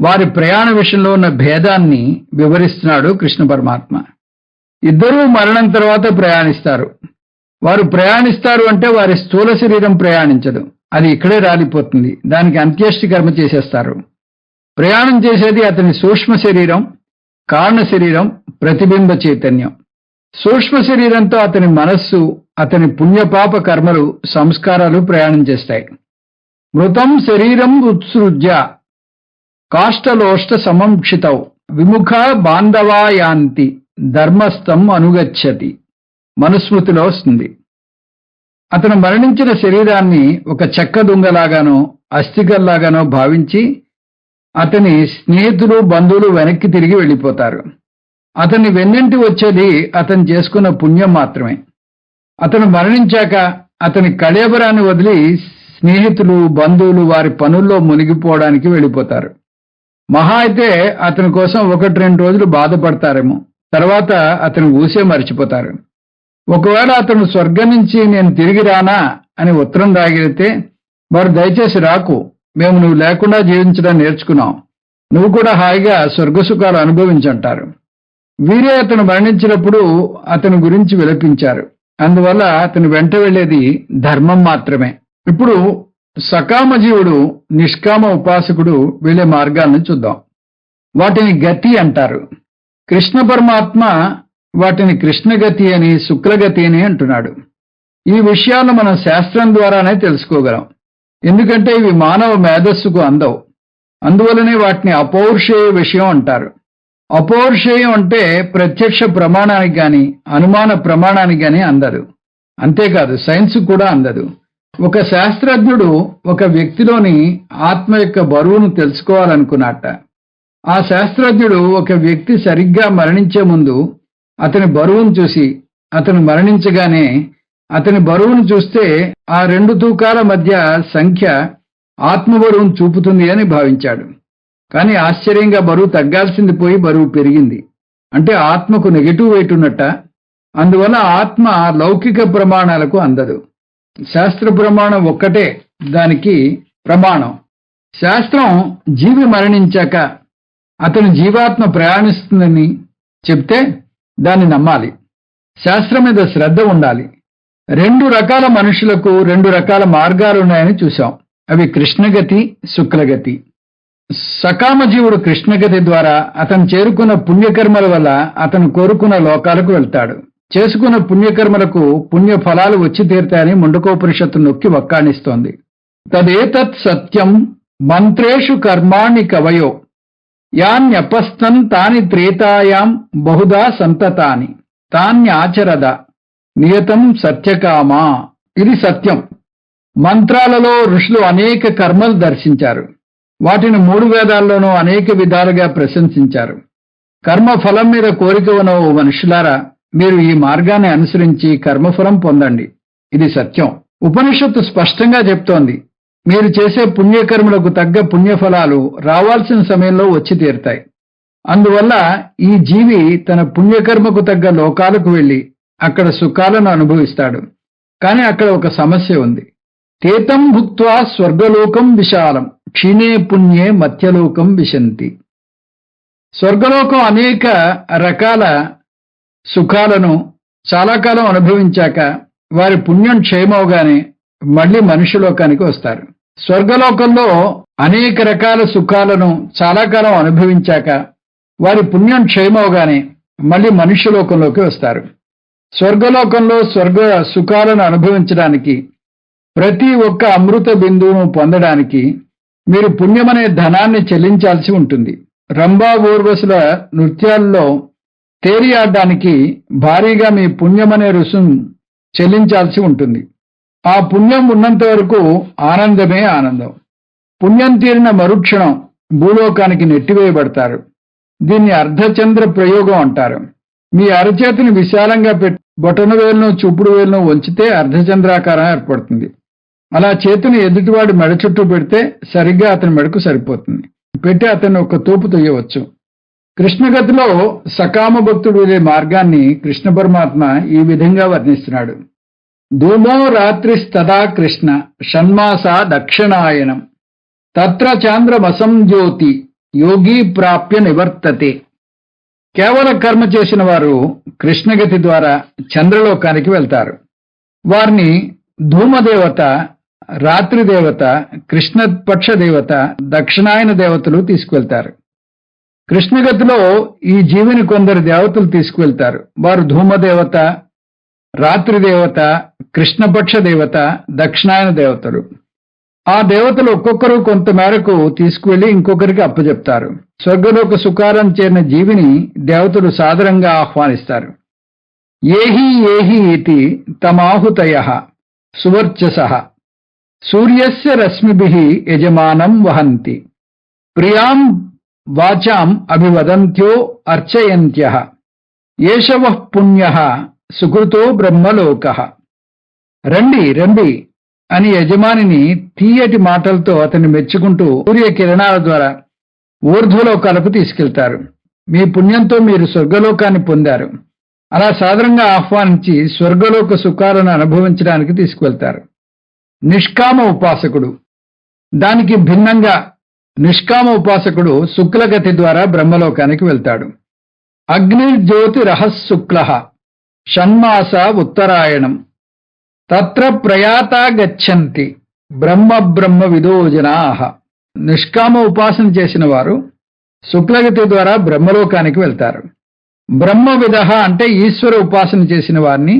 వారి ప్రయాణ విషయంలో ఉన్న భేదాన్ని వివరిస్తున్నాడు కృష్ణ పరమాత్మ. ఇద్దరూ మరణం తర్వాత ప్రయాణిస్తారు. వారు ప్రయాణిస్తారు అంటే వారి స్థూల శరీరం ప్రయాణించదు, అది ఇక్కడే రాలిపోతుంది. దానికి అంత్యేష్టి కర్మ చేసేస్తారు. ప్రయాణం చేసేది అతని సూక్ష్మ శరీరం, కారణ శరీరం, ప్రతిబింబ చైతన్యం. సూక్ష్మ శరీరంతో అతని మనస్సు, అతని పుణ్యపాప కర్మలు, సంస్కారాలు ప్రయాణం చేస్తాయి. మృతం శరీరం ఉత్సృజ్య కాష్టలోష్ట సమంక్షితౌ విముఖ బాంధవాయాంతి ధర్మస్థం అనుగచ్చతి మనుస్మృతిలో వస్తుంది. అతను మరణించిన శరీరాన్ని ఒక చెక్క దుంగలాగానో అస్థికల్లాగానో భావించి అతని స్నేహితులు బంధువులు వెనక్కి తిరిగి వెళ్ళిపోతారు. అతన్ని వెన్నంటి వచ్చేది అతను చేసుకున్న పుణ్యం మాత్రమే. అతను మరణించాక అతని కళేబరాన్ని వదిలి స్నేహితులు బంధువులు వారి పనుల్లో మునిగిపోవడానికి వెళ్ళిపోతారు. మహా అయితే అతని కోసం 1-2 రోజులు బాధపడతారేమో, తర్వాత అతను ఊసే మర్చిపోతారు. ఒకవేళ అతను స్వర్గం నుంచి నేను తిరిగి రానా అని ఉత్తరం రాగితే వారు దయచేసి రాకు, మేము నువ్వు లేకుండా జీవించడం నేర్చుకున్నాం, నువ్వు కూడా హాయిగా స్వర్గసుఖాలు అనుభవించంటారు. వీరే అతను మరణించినప్పుడు అతని గురించి విలపించారు. అందువల్ల అతను వెంట వెళ్లేది ధర్మం మాత్రమే. ఇప్పుడు సకామ జీవుడు నిష్కామ ఉపాసకుడు వెళ్లే మార్గాలను చూద్దాం. వాటిని గతి అంటారు. కృష్ణ పరమాత్మ వాటిని కృష్ణగతి అని శుక్లగతి అని అంటున్నాడు. ఈ విషయాలు మనం శాస్త్రం ద్వారానే తెలుసుకోగలం, ఎందుకంటే ఇవి మానవ మేధస్సుకు అందవు. అందువలనే వాటిని అపౌరుషేయ విషయం అంటారు. అపౌరుషేయం అంటే ప్రత్యక్ష ప్రమాణానికి గాని అనుమాన ప్రమాణానికి గాని అందదు. అంతేకాదు సైన్స్ కూడా అందదు. ఒక శాస్త్రజ్ఞుడు ఒక వ్యక్తిలోని ఆత్మ యొక్క బరువును తెలుసుకోవాలనుకున్నట్ట. ఆ శాస్త్రజ్ఞుడు ఒక వ్యక్తి సరిగ్గా మరణించే ముందు అతని బరువును చూసి, అతను మరణించగానే అతని బరువును చూస్తే ఆ 2 తూకాల మధ్య సంఖ్య ఆత్మ బరువును చూపుతుంది అని భావించాడు. కానీ ఆశ్చర్యంగా బరువు తగ్గాల్సింది పోయి బరువు పెరిగింది. అంటే ఆత్మకు నెగటివ్ వెయిట్ ఉన్నట్ట. అందువల్ల ఆత్మ లౌకిక ప్రమాణాలకు అందదు. శాస్త్ర ప్రమాణం ఒక్కటే దానికి ప్రమాణం. శాస్త్రం జీవి మరణించాక అతని జీవాత్మ ప్రయాణిస్తుందని చెప్తే దాన్ని నమ్మాలి. శాస్త్రం మీద శ్రద్ధ ఉండాలి. 2 రకాల మనుషులకు 2 రకాల మార్గాలున్నాయని చూశాం. అవి కృష్ణగతి, శుక్లగతి. సకామ జీవుడు కృష్ణగతి ద్వారా అతను చేరుకున్న పుణ్యకర్మల వల్ల అతను కోరుకున్న లోకాలకు వెళ్తాడు. చేసుకున్న పుణ్యకర్మలకు పుణ్య ఫలాలు వచ్చి తీరుతాయని ముండకోపనిషత్తు నొక్కి వక్కాణిస్తోంది. తదేతత్ సత్యం మంత్రేషు కర్మాణి కవయో యాన్యపస్తం తాని త్రేతాయాం బహుదా సంతతాని తాన్యాచరద నియతం సత్యకామా. ఇది సత్యం. మంత్రాలలో ఋషులు అనేక కర్మలు దర్శించారు. వాటిని 3 వేదాల్లోనూ అనేక విధాలుగా ప్రశంసించారు. కర్మఫలం మీద కోరిక ఉన్న ఓ మనుషులారా, మీరు ఈ మార్గాన్ని అనుసరించి కర్మఫలం పొందండి. ఇది సత్యం. ఉపనిషత్తు స్పష్టంగా చెప్తోంది, మీరు చేసే పుణ్యకర్మలకు తగ్గ పుణ్యఫలాలు రావాల్సిన సమయంలో వచ్చి తీరుతాయి. అందువల్ల ఈ జీవి తన పుణ్యకర్మకు తగ్గ లోకాలకు వెళ్లి అక్కడ సుఖాలను అనుభవిస్తాడు. కానీ అక్కడ ఒక సమస్య ఉంది. తేతం భుక్త్వా స్వర్గలోకం విశాలం క్షీణే పుణ్యే మధ్యలోకం విశంతి. స్వర్గలోకం అనేక రకాల సుఖాలను చాలా కాలం అనుభవించాక వారి పుణ్యం క్షయమవగానే మళ్లీ మనుష్యలోకానికి వస్తారు. స్వర్గలోకంలో అనేక రకాల సుఖాలను చాలా కాలం అనుభవించాక వారి పుణ్యం క్షయమవగానే మళ్లీ మనుష్యలోకంలోకి వస్తారు. స్వర్గలోకంలో స్వర్గ సుఖాలను అనుభవించడానికి, ప్రతి ఒక్క అమృత బిందువును పొందడానికి మీరు పుణ్యమనే ధనాన్ని చెల్లించాల్సి ఉంటుంది. రంభా ఊర్వశుల నృత్యాల్లో తేలియాడడానికి భారీగా మీ పుణ్యమనే రుసుం చెల్లించాల్సి ఉంటుంది. ఆ పుణ్యం ఉన్నంత వరకు ఆనందమే ఆనందం. పుణ్యం తీరిన మరుక్షణం భూలోకానికి నెట్టివేయబడతారు. దీన్ని అర్ధచంద్ర ప్రయోగం అంటారు. మీ అరచేతిని విశాలంగా పెట్టి బొటన వేలును చూపుడు వేలును వంచితే అర్ధచంద్రాకారం ఏర్పడుతుంది. అలా చేతిని ఎదుటివాడి మెడ చుట్టూ పెడితే సరిగ్గా అతని మెడకు సరిపోతుంది. పెట్టి అతన్ని ఒక తోపు తొయ్యవచ్చు. కృష్ణగతిలో సకామ భక్తుడు వెళ్ళే మార్గాన్ని కృష్ణ పరమాత్మ ఈ విధంగా వర్ణిస్తున్నాడు. ధూమో రాత్రిస్తదా కృష్ణ షణ్మాసా దక్షిణాయనం తత్ర చాంద్రమసంజ్యోతి యోగి ప్రాప్య నివర్తతే. కేవల కర్మ చేసిన వారు కృష్ణగతి ద్వారా చంద్రలోకానికి వెళ్తారు. వారిని ధూమదేవత, రాత్రిదేవత, కృష్ణపక్ష దేవత, దక్షిణాయన దేవతలు తీసుకువెళ్తారు. కృష్ణగతిలో ఈ జీవిని కొందరు దేవతలు తీసుకువెళ్తారు. వారు ధూమదేవత, రాత్రిదేవత, కృష్ణపక్ష దేవత, దక్షిణాయన దేవతలు. ఆ దేవతలు ఒక్కొక్కరు కొంత మేరకు తీసుకువెళ్లి ఇంకొకరికి అప్పచెప్తారు. స్వర్గలోక సుఖారం చేరిన జీవిని దేవతలు సాదరంగా ఆహ్వానిస్తారు. ఏహి ఏహి ఇతి తమాహుతయః సువర్చసః సూర్యస్య రశ్మిభిః యజమానం వహంతి ప్రియాం వాచాం అభివదంత్యో అర్చయంత్యః ఏషవః పుణ్యః సుకృతో బ్రహ్మలోకః. రండి రండి అని యజమానిని తీయటి మాటలతో అతన్ని మెచ్చుకుంటూ సూర్య కిరణాల ద్వారా ఊర్ధ్వలోకాలకు తీసుకెళ్తారు. మీ పుణ్యంతో మీరు స్వర్గలోకాన్ని పొందారు. అలా సాదరంగా ఆహ్వానించి స్వర్గలోక సుఖాలను అనుభవించడానికి తీసుకువెళ్తారు. నిష్కామ ఉపాసకుడు దానికి భిన్నంగా నిష్కామ ఉపాసకుడు శుక్లగతి ద్వారా బ్రహ్మలోకానికి వెళ్తాడు. అగ్నిర్జ్యోతి రహశుక్ల షణ్మాస ఉత్తరాయణం తత్ర ప్రయాతా గచ్చంతి బ్రహ్మ విదో జనాః. నిష్కామ ఉపాసన చేసిన వారు శుక్లగతి ద్వారా బ్రహ్మలోకానికి వెళ్తారు. బ్రహ్మ విదః అంటే ఈశ్వర ఉపాసన చేసిన వారిని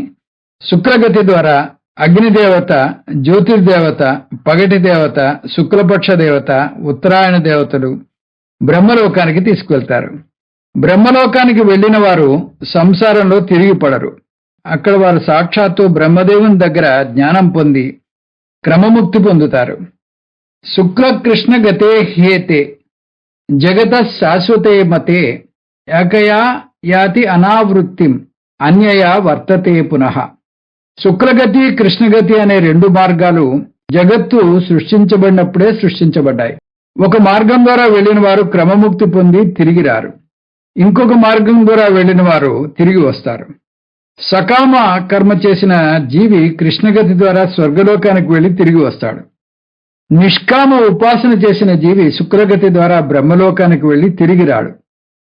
శుక్లగతి ద్వారా అగ్నిదేవత, జ్యోతిర్దేవత, పగటి దేవత, శుక్లపక్ష దేవత, ఉత్తరాయణ దేవతలు బ్రహ్మలోకానికి తీసుకువెళ్తారు. బ్రహ్మలోకానికి వెళ్లిన వారు సంసారంలో తిరిగి పడరు. అక్కడ వారు సాక్షాత్తు బ్రహ్మదేవుని దగ్గర జ్ఞానం పొంది క్రమముక్తి పొందుతారు. శుక్ల కృష్ణ గతే హేతే జగత శాశ్వతే మతే ఏకయా యాతి అనావృత్తిం అన్యయా వర్తతే పునః. శుక్లగతి, కృష్ణగతి అనే రెండు మార్గాలు జగత్తు సృష్టించబడినప్పుడే సృష్టించబడ్డాయి. ఒక మార్గం ద్వారా వెళ్లిన వారు క్రమముక్తి పొంది తిరిగి రారు. ఇంకొక మార్గం ద్వారా వెళ్లిన వారు తిరిగి వస్తారు. సకామ కర్మ చేసిన జీవి కృష్ణగతి ద్వారా స్వర్గలోకానికి వెళ్లి తిరిగి వస్తాడు. నిష్కామ ఉపాసన చేసిన జీవి శుక్రగతి ద్వారా బ్రహ్మలోకానికి వెళ్లి తిరిగి రాడు.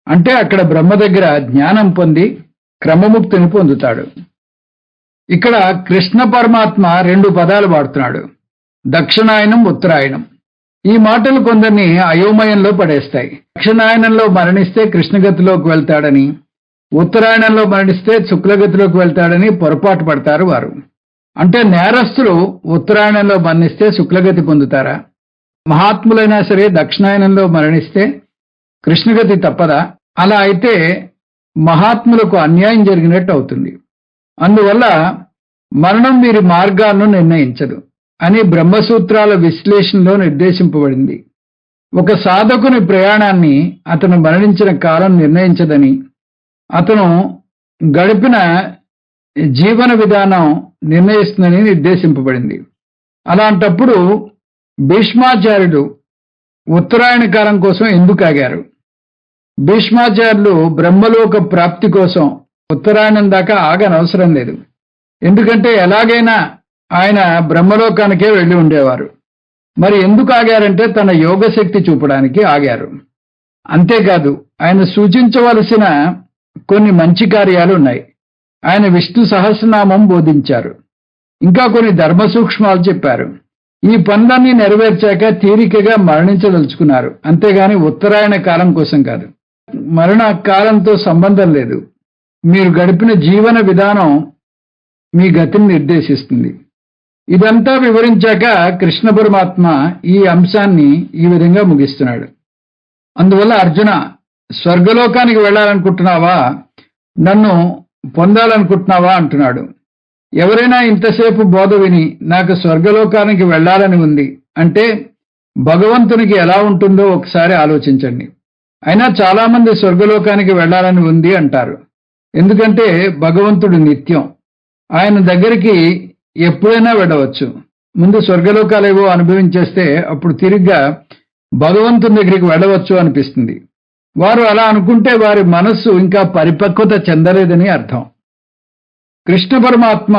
అంటే అక్కడ బ్రహ్మ దగ్గర జ్ఞానం పొంది క్రమముక్తిని పొందుతాడు. ఇక్కడ కృష్ణ పరమాత్మ రెండు పదాలు వాడుతున్నాడు, దక్షిణాయనం, ఉత్తరాయణం. ఈ మాటలు కొందరిని అయోమయంలో పడేస్తాయి. దక్షిణాయనంలో మరణిస్తే కృష్ణగతిలోకి వెళ్తాడని, ఉత్తరాయణంలో మరణిస్తే శుక్లగతిలోకి వెళ్తాడని పొరపాటు పడతారు వారు. అంటే నేరస్తులు ఉత్తరాయణంలో మరణిస్తే శుక్లగతి పొందుతారా? మహాత్ములైనా సరే దక్షిణాయనంలో మరణిస్తే కృష్ణగతి తప్పదా? అలా అయితే మహాత్ములకు అన్యాయం జరిగినట్టు అవుతుంది. అందువల్ల మరణం వీరి మార్గాలను నిర్ణయించదు అని బ్రహ్మసూత్రాల విశ్లేషణలో నిర్దేశింపబడింది. ఒక సాధకుని ప్రయాణాన్ని అతను మరణించిన కాలం నిర్ణయించదని, అతను గడిపిన జీవన విధానం నిర్ణయిస్తుందని నిర్దేశింపబడింది. అలాంటప్పుడు భీష్మాచార్యుడు ఉత్తరాయణ కాలం కోసం ఎందుకు ఆగారు? భీష్మాచార్యులు బ్రహ్మలోక ప్రాప్తి కోసం ఉత్తరాయణం దాకా ఆగనవసరం లేదు. ఎందుకంటే ఎలాగైనా ఆయన బ్రహ్మలోకానికే వెళ్ళి ఉండేవారు. మరి ఎందుకు ఆగారంటే తన యోగశక్తి చూపడానికి ఆగారు. అంతేకాదు ఆయన సూచించవలసిన కొన్ని మంచి కార్యాలు ఉన్నాయి. ఆయన విష్ణు సహస్రనామం బోధించారు. ఇంకా కొన్ని ధర్మ సూక్ష్మాలు చెప్పారు. ఈ పనులన్నీ నెరవేర్చాక తీరికగా మరణించదలుచుకున్నారు. అంతేగాని ఉత్తరాయణ కాలం కోసం కాదు. మరణ కాలంతో సంబంధం లేదు. మీరు గడిపిన జీవన విధానం మీ గతిని నిర్దేశిస్తుంది. ఇదంతా వివరించాక కృష్ణ పరమాత్మ ఈ అంశాన్ని ఈ విధంగా ముగిస్తున్నాడు. అందువల్ల అర్జున, స్వర్గలోకానికి వెళ్ళాలనుకుంటున్నావా? నన్ను పొందాలనుకుంటున్నావా అంటున్నాడు. ఎవరైనా ఇంతసేపు బోధ విని నాకు స్వర్గలోకానికి వెళ్ళాలని ఉంది అంటే భగవంతునికి ఎలా ఉంటుందో ఒకసారి ఆలోచించండి. అయినా చాలామంది స్వర్గలోకానికి వెళ్ళాలని ఉంది అంటారు. ఎందుకంటే భగవంతుడు నిత్యం, ఆయన దగ్గరికి ఎప్పుడైనా వెళ్ళవచ్చు. ముందు స్వర్గలోకాలేవో అనుభవించేస్తే అప్పుడు తిరిగ్గా భగవంతుని దగ్గరికి వెళ్ళవచ్చు అనిపిస్తుంది. వారు అలా అనుకుంటే వారి మనస్సు ఇంకా పరిపక్వత చెందలేదని అర్థం. కృష్ణ పరమాత్మ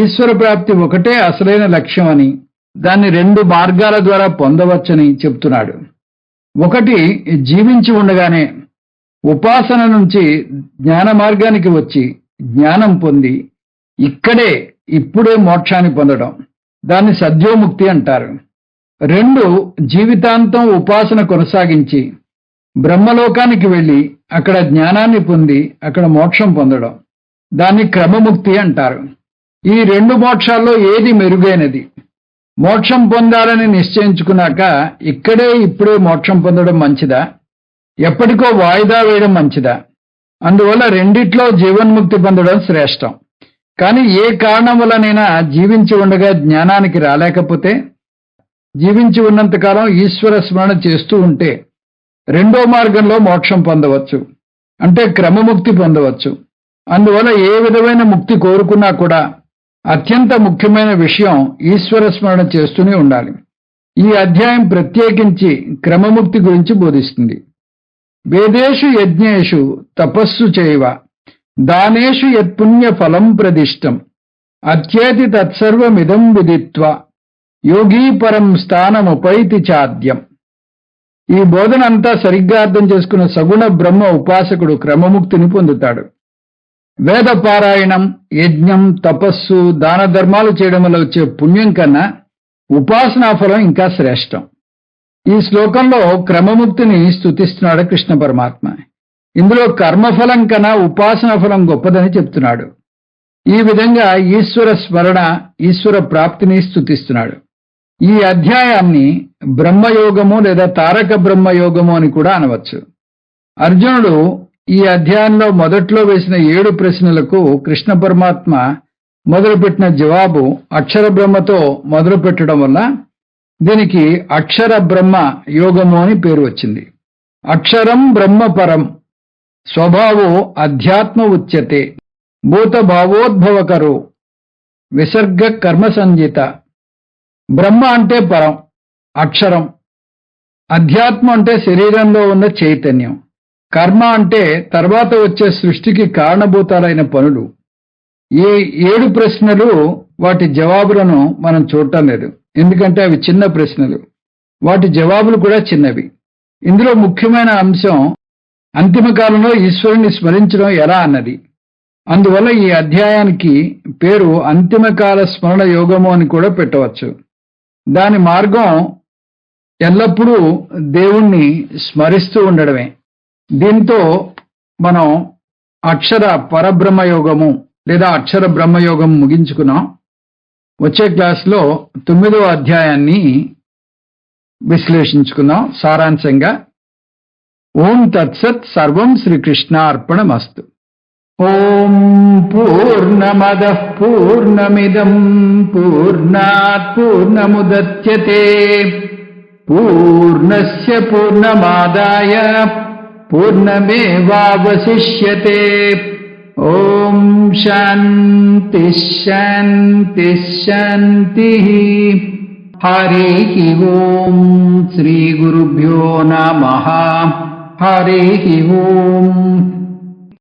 ఈశ్వర ప్రాప్తి ఒకటే అసలైన లక్ష్యం అని, దాన్ని 2 మార్గాల ద్వారా పొందవచ్చని చెప్తున్నాడు. ఒకటి, జీవించి ఉండగానే ఉపాసన నుంచి జ్ఞాన మార్గానికి వచ్చి జ్ఞానం పొంది ఇప్పుడే మోక్షాన్ని పొందడం, దాన్ని సద్యోముక్తి అంటారు. 2, జీవితాంతం ఉపాసన కొనసాగించి బ్రహ్మలోకానికి వెళ్ళి అక్కడ జ్ఞానాన్ని పొంది అక్కడ మోక్షం పొందడం, దాన్ని క్రమముక్తి అంటారు. ఈ 2 మోక్షాల్లో ఏది మెరుగైనది? మోక్షం పొందాలని నిశ్చయించుకున్నాక ఇప్పుడే మోక్షం పొందడం మంచిదా, ఎప్పటికో వాయిదా వేయడం మంచిదా? అందువల్ల రెండిట్లో జీవన్ముక్తి పొందడం శ్రేష్టం. కానీ ఏ కారణం వల్లనైనా జీవించి ఉండగా జ్ఞానానికి రాలేకపోతే, జీవించి ఉన్నంతకాలం ఈశ్వర స్మరణ చేస్తూ ఉంటే 2వ మార్గంలో మోక్షం పొందవచ్చు, అంటే క్రమముక్తి పొందవచ్చు. అందువల్ల ఏ విధమైన ముక్తి కోరుకున్నా కూడా అత్యంత ముఖ్యమైన విషయం ఈశ్వర స్మరణ చేస్తూనే ఉండాలి. ఈ అధ్యాయం ప్రత్యేకించి క్రమముక్తి గురించి బోధిస్తుంది. వేదేషు యజ్ఞేషు తపస్సు చేయవ దానేషు యత్పుణ్య ఫలం ప్రదిష్టం అత్యేతి తత్సర్వమిదం విదిత్వా యోగీ పరం స్థానముపైతి చాద్యం. ఈ బోధన అంతా సరిగ్గా అర్థం చేసుకున్న సగుణ బ్రహ్మ ఉపాసకుడు క్రమముక్తిని పొందుతాడు. వేద పారాయణం, యజ్ఞం, తపస్సు, దాన ధర్మాలు చేయడం వల్ల వచ్చే పుణ్యం కన్నా ఉపాసనా ఫలం ఇంకా శ్రేష్టం. ఈ శ్లోకంలో క్రమముక్తిని స్తుతిస్తున్నాడు కృష్ణ పరమాత్మ. ఇందులో కర్మఫలం కన్నా ఉపాసనా ఫలం గొప్పదని చెప్తున్నాడు. ఈ విధంగా ఈశ్వర స్మరణ, ఈశ్వర ప్రాప్తిని స్తుతిస్తున్నాడు. ఈ అధ్యాయాన్ని బ్రహ్మయోగము లేదా తారక బ్రహ్మయోగము అని కూడా అనవచ్చు. అర్జునుడు ఈ అధ్యాయంలో మొదట్లో వేసిన 7 ప్రశ్నలకు కృష్ణ పరమాత్మ మొదలుపెట్టిన జవాబు అక్షర బ్రహ్మతో మొదలు పెట్టడం వల్ల దీనికి అక్షర బ్రహ్మ యోగము అని పేరు వచ్చింది. అక్షరం బ్రహ్మ పరం స్వభావో అధ్యాత్మ ఉచ్యతే భూత భావోద్భవకరో విసర్గ కర్మ సంజిత. బ్రహ్మ అంటే పరం, అక్షరం. అధ్యాత్మ అంటే శరీరంలో ఉన్న చైతన్యం. కర్మ అంటే తర్వాత వచ్చే సృష్టికి కారణభూతాలైన పనులు. ఈ 7 ప్రశ్నలు, వాటి జవాబులను మనం చూడటం లేదు, ఎందుకంటే అవి చిన్న ప్రశ్నలు. వాటి జవాబులు కూడా చిన్నవి. ఇందులో ముఖ్యమైన అంశం అంతిమ కాలంలో ఈశ్వరుణ్ణి స్మరించడం ఎలా అన్నది. అందువల్ల ఈ అధ్యాయానికి పేరు అంతిమకాల స్మరణ యోగము అని కూడా పెట్టవచ్చు. దాని మార్గం ఎల్లప్పుడూ దేవుణ్ణి స్మరిస్తూ ఉండడమే. దీంతో మనం అక్షర పరబ్రహ్మ యోగము లేదా అక్షర బ్రహ్మయోగం ముగించుకున్నాం. వచ్చే క్లాస్లో 9వ అధ్యాయాన్ని విశ్లేషించుకుందాం సారాంశంగా. ఓం తత్సత్. సర్వం శ్రీకృష్ణార్పణమస్తు. ఓం పూర్ణమదః పూర్ణమిదం పూర్ణాత్ పూర్ణముదచ్యతే పూర్ణస్య పూర్ణమాదాయ పూర్ణమేవావశిష్యతే. ఓం శాంతి శాంతి శాంతి. హరి ఓం. శ్రీ గురుభ్యో నమః. హరి ఓం.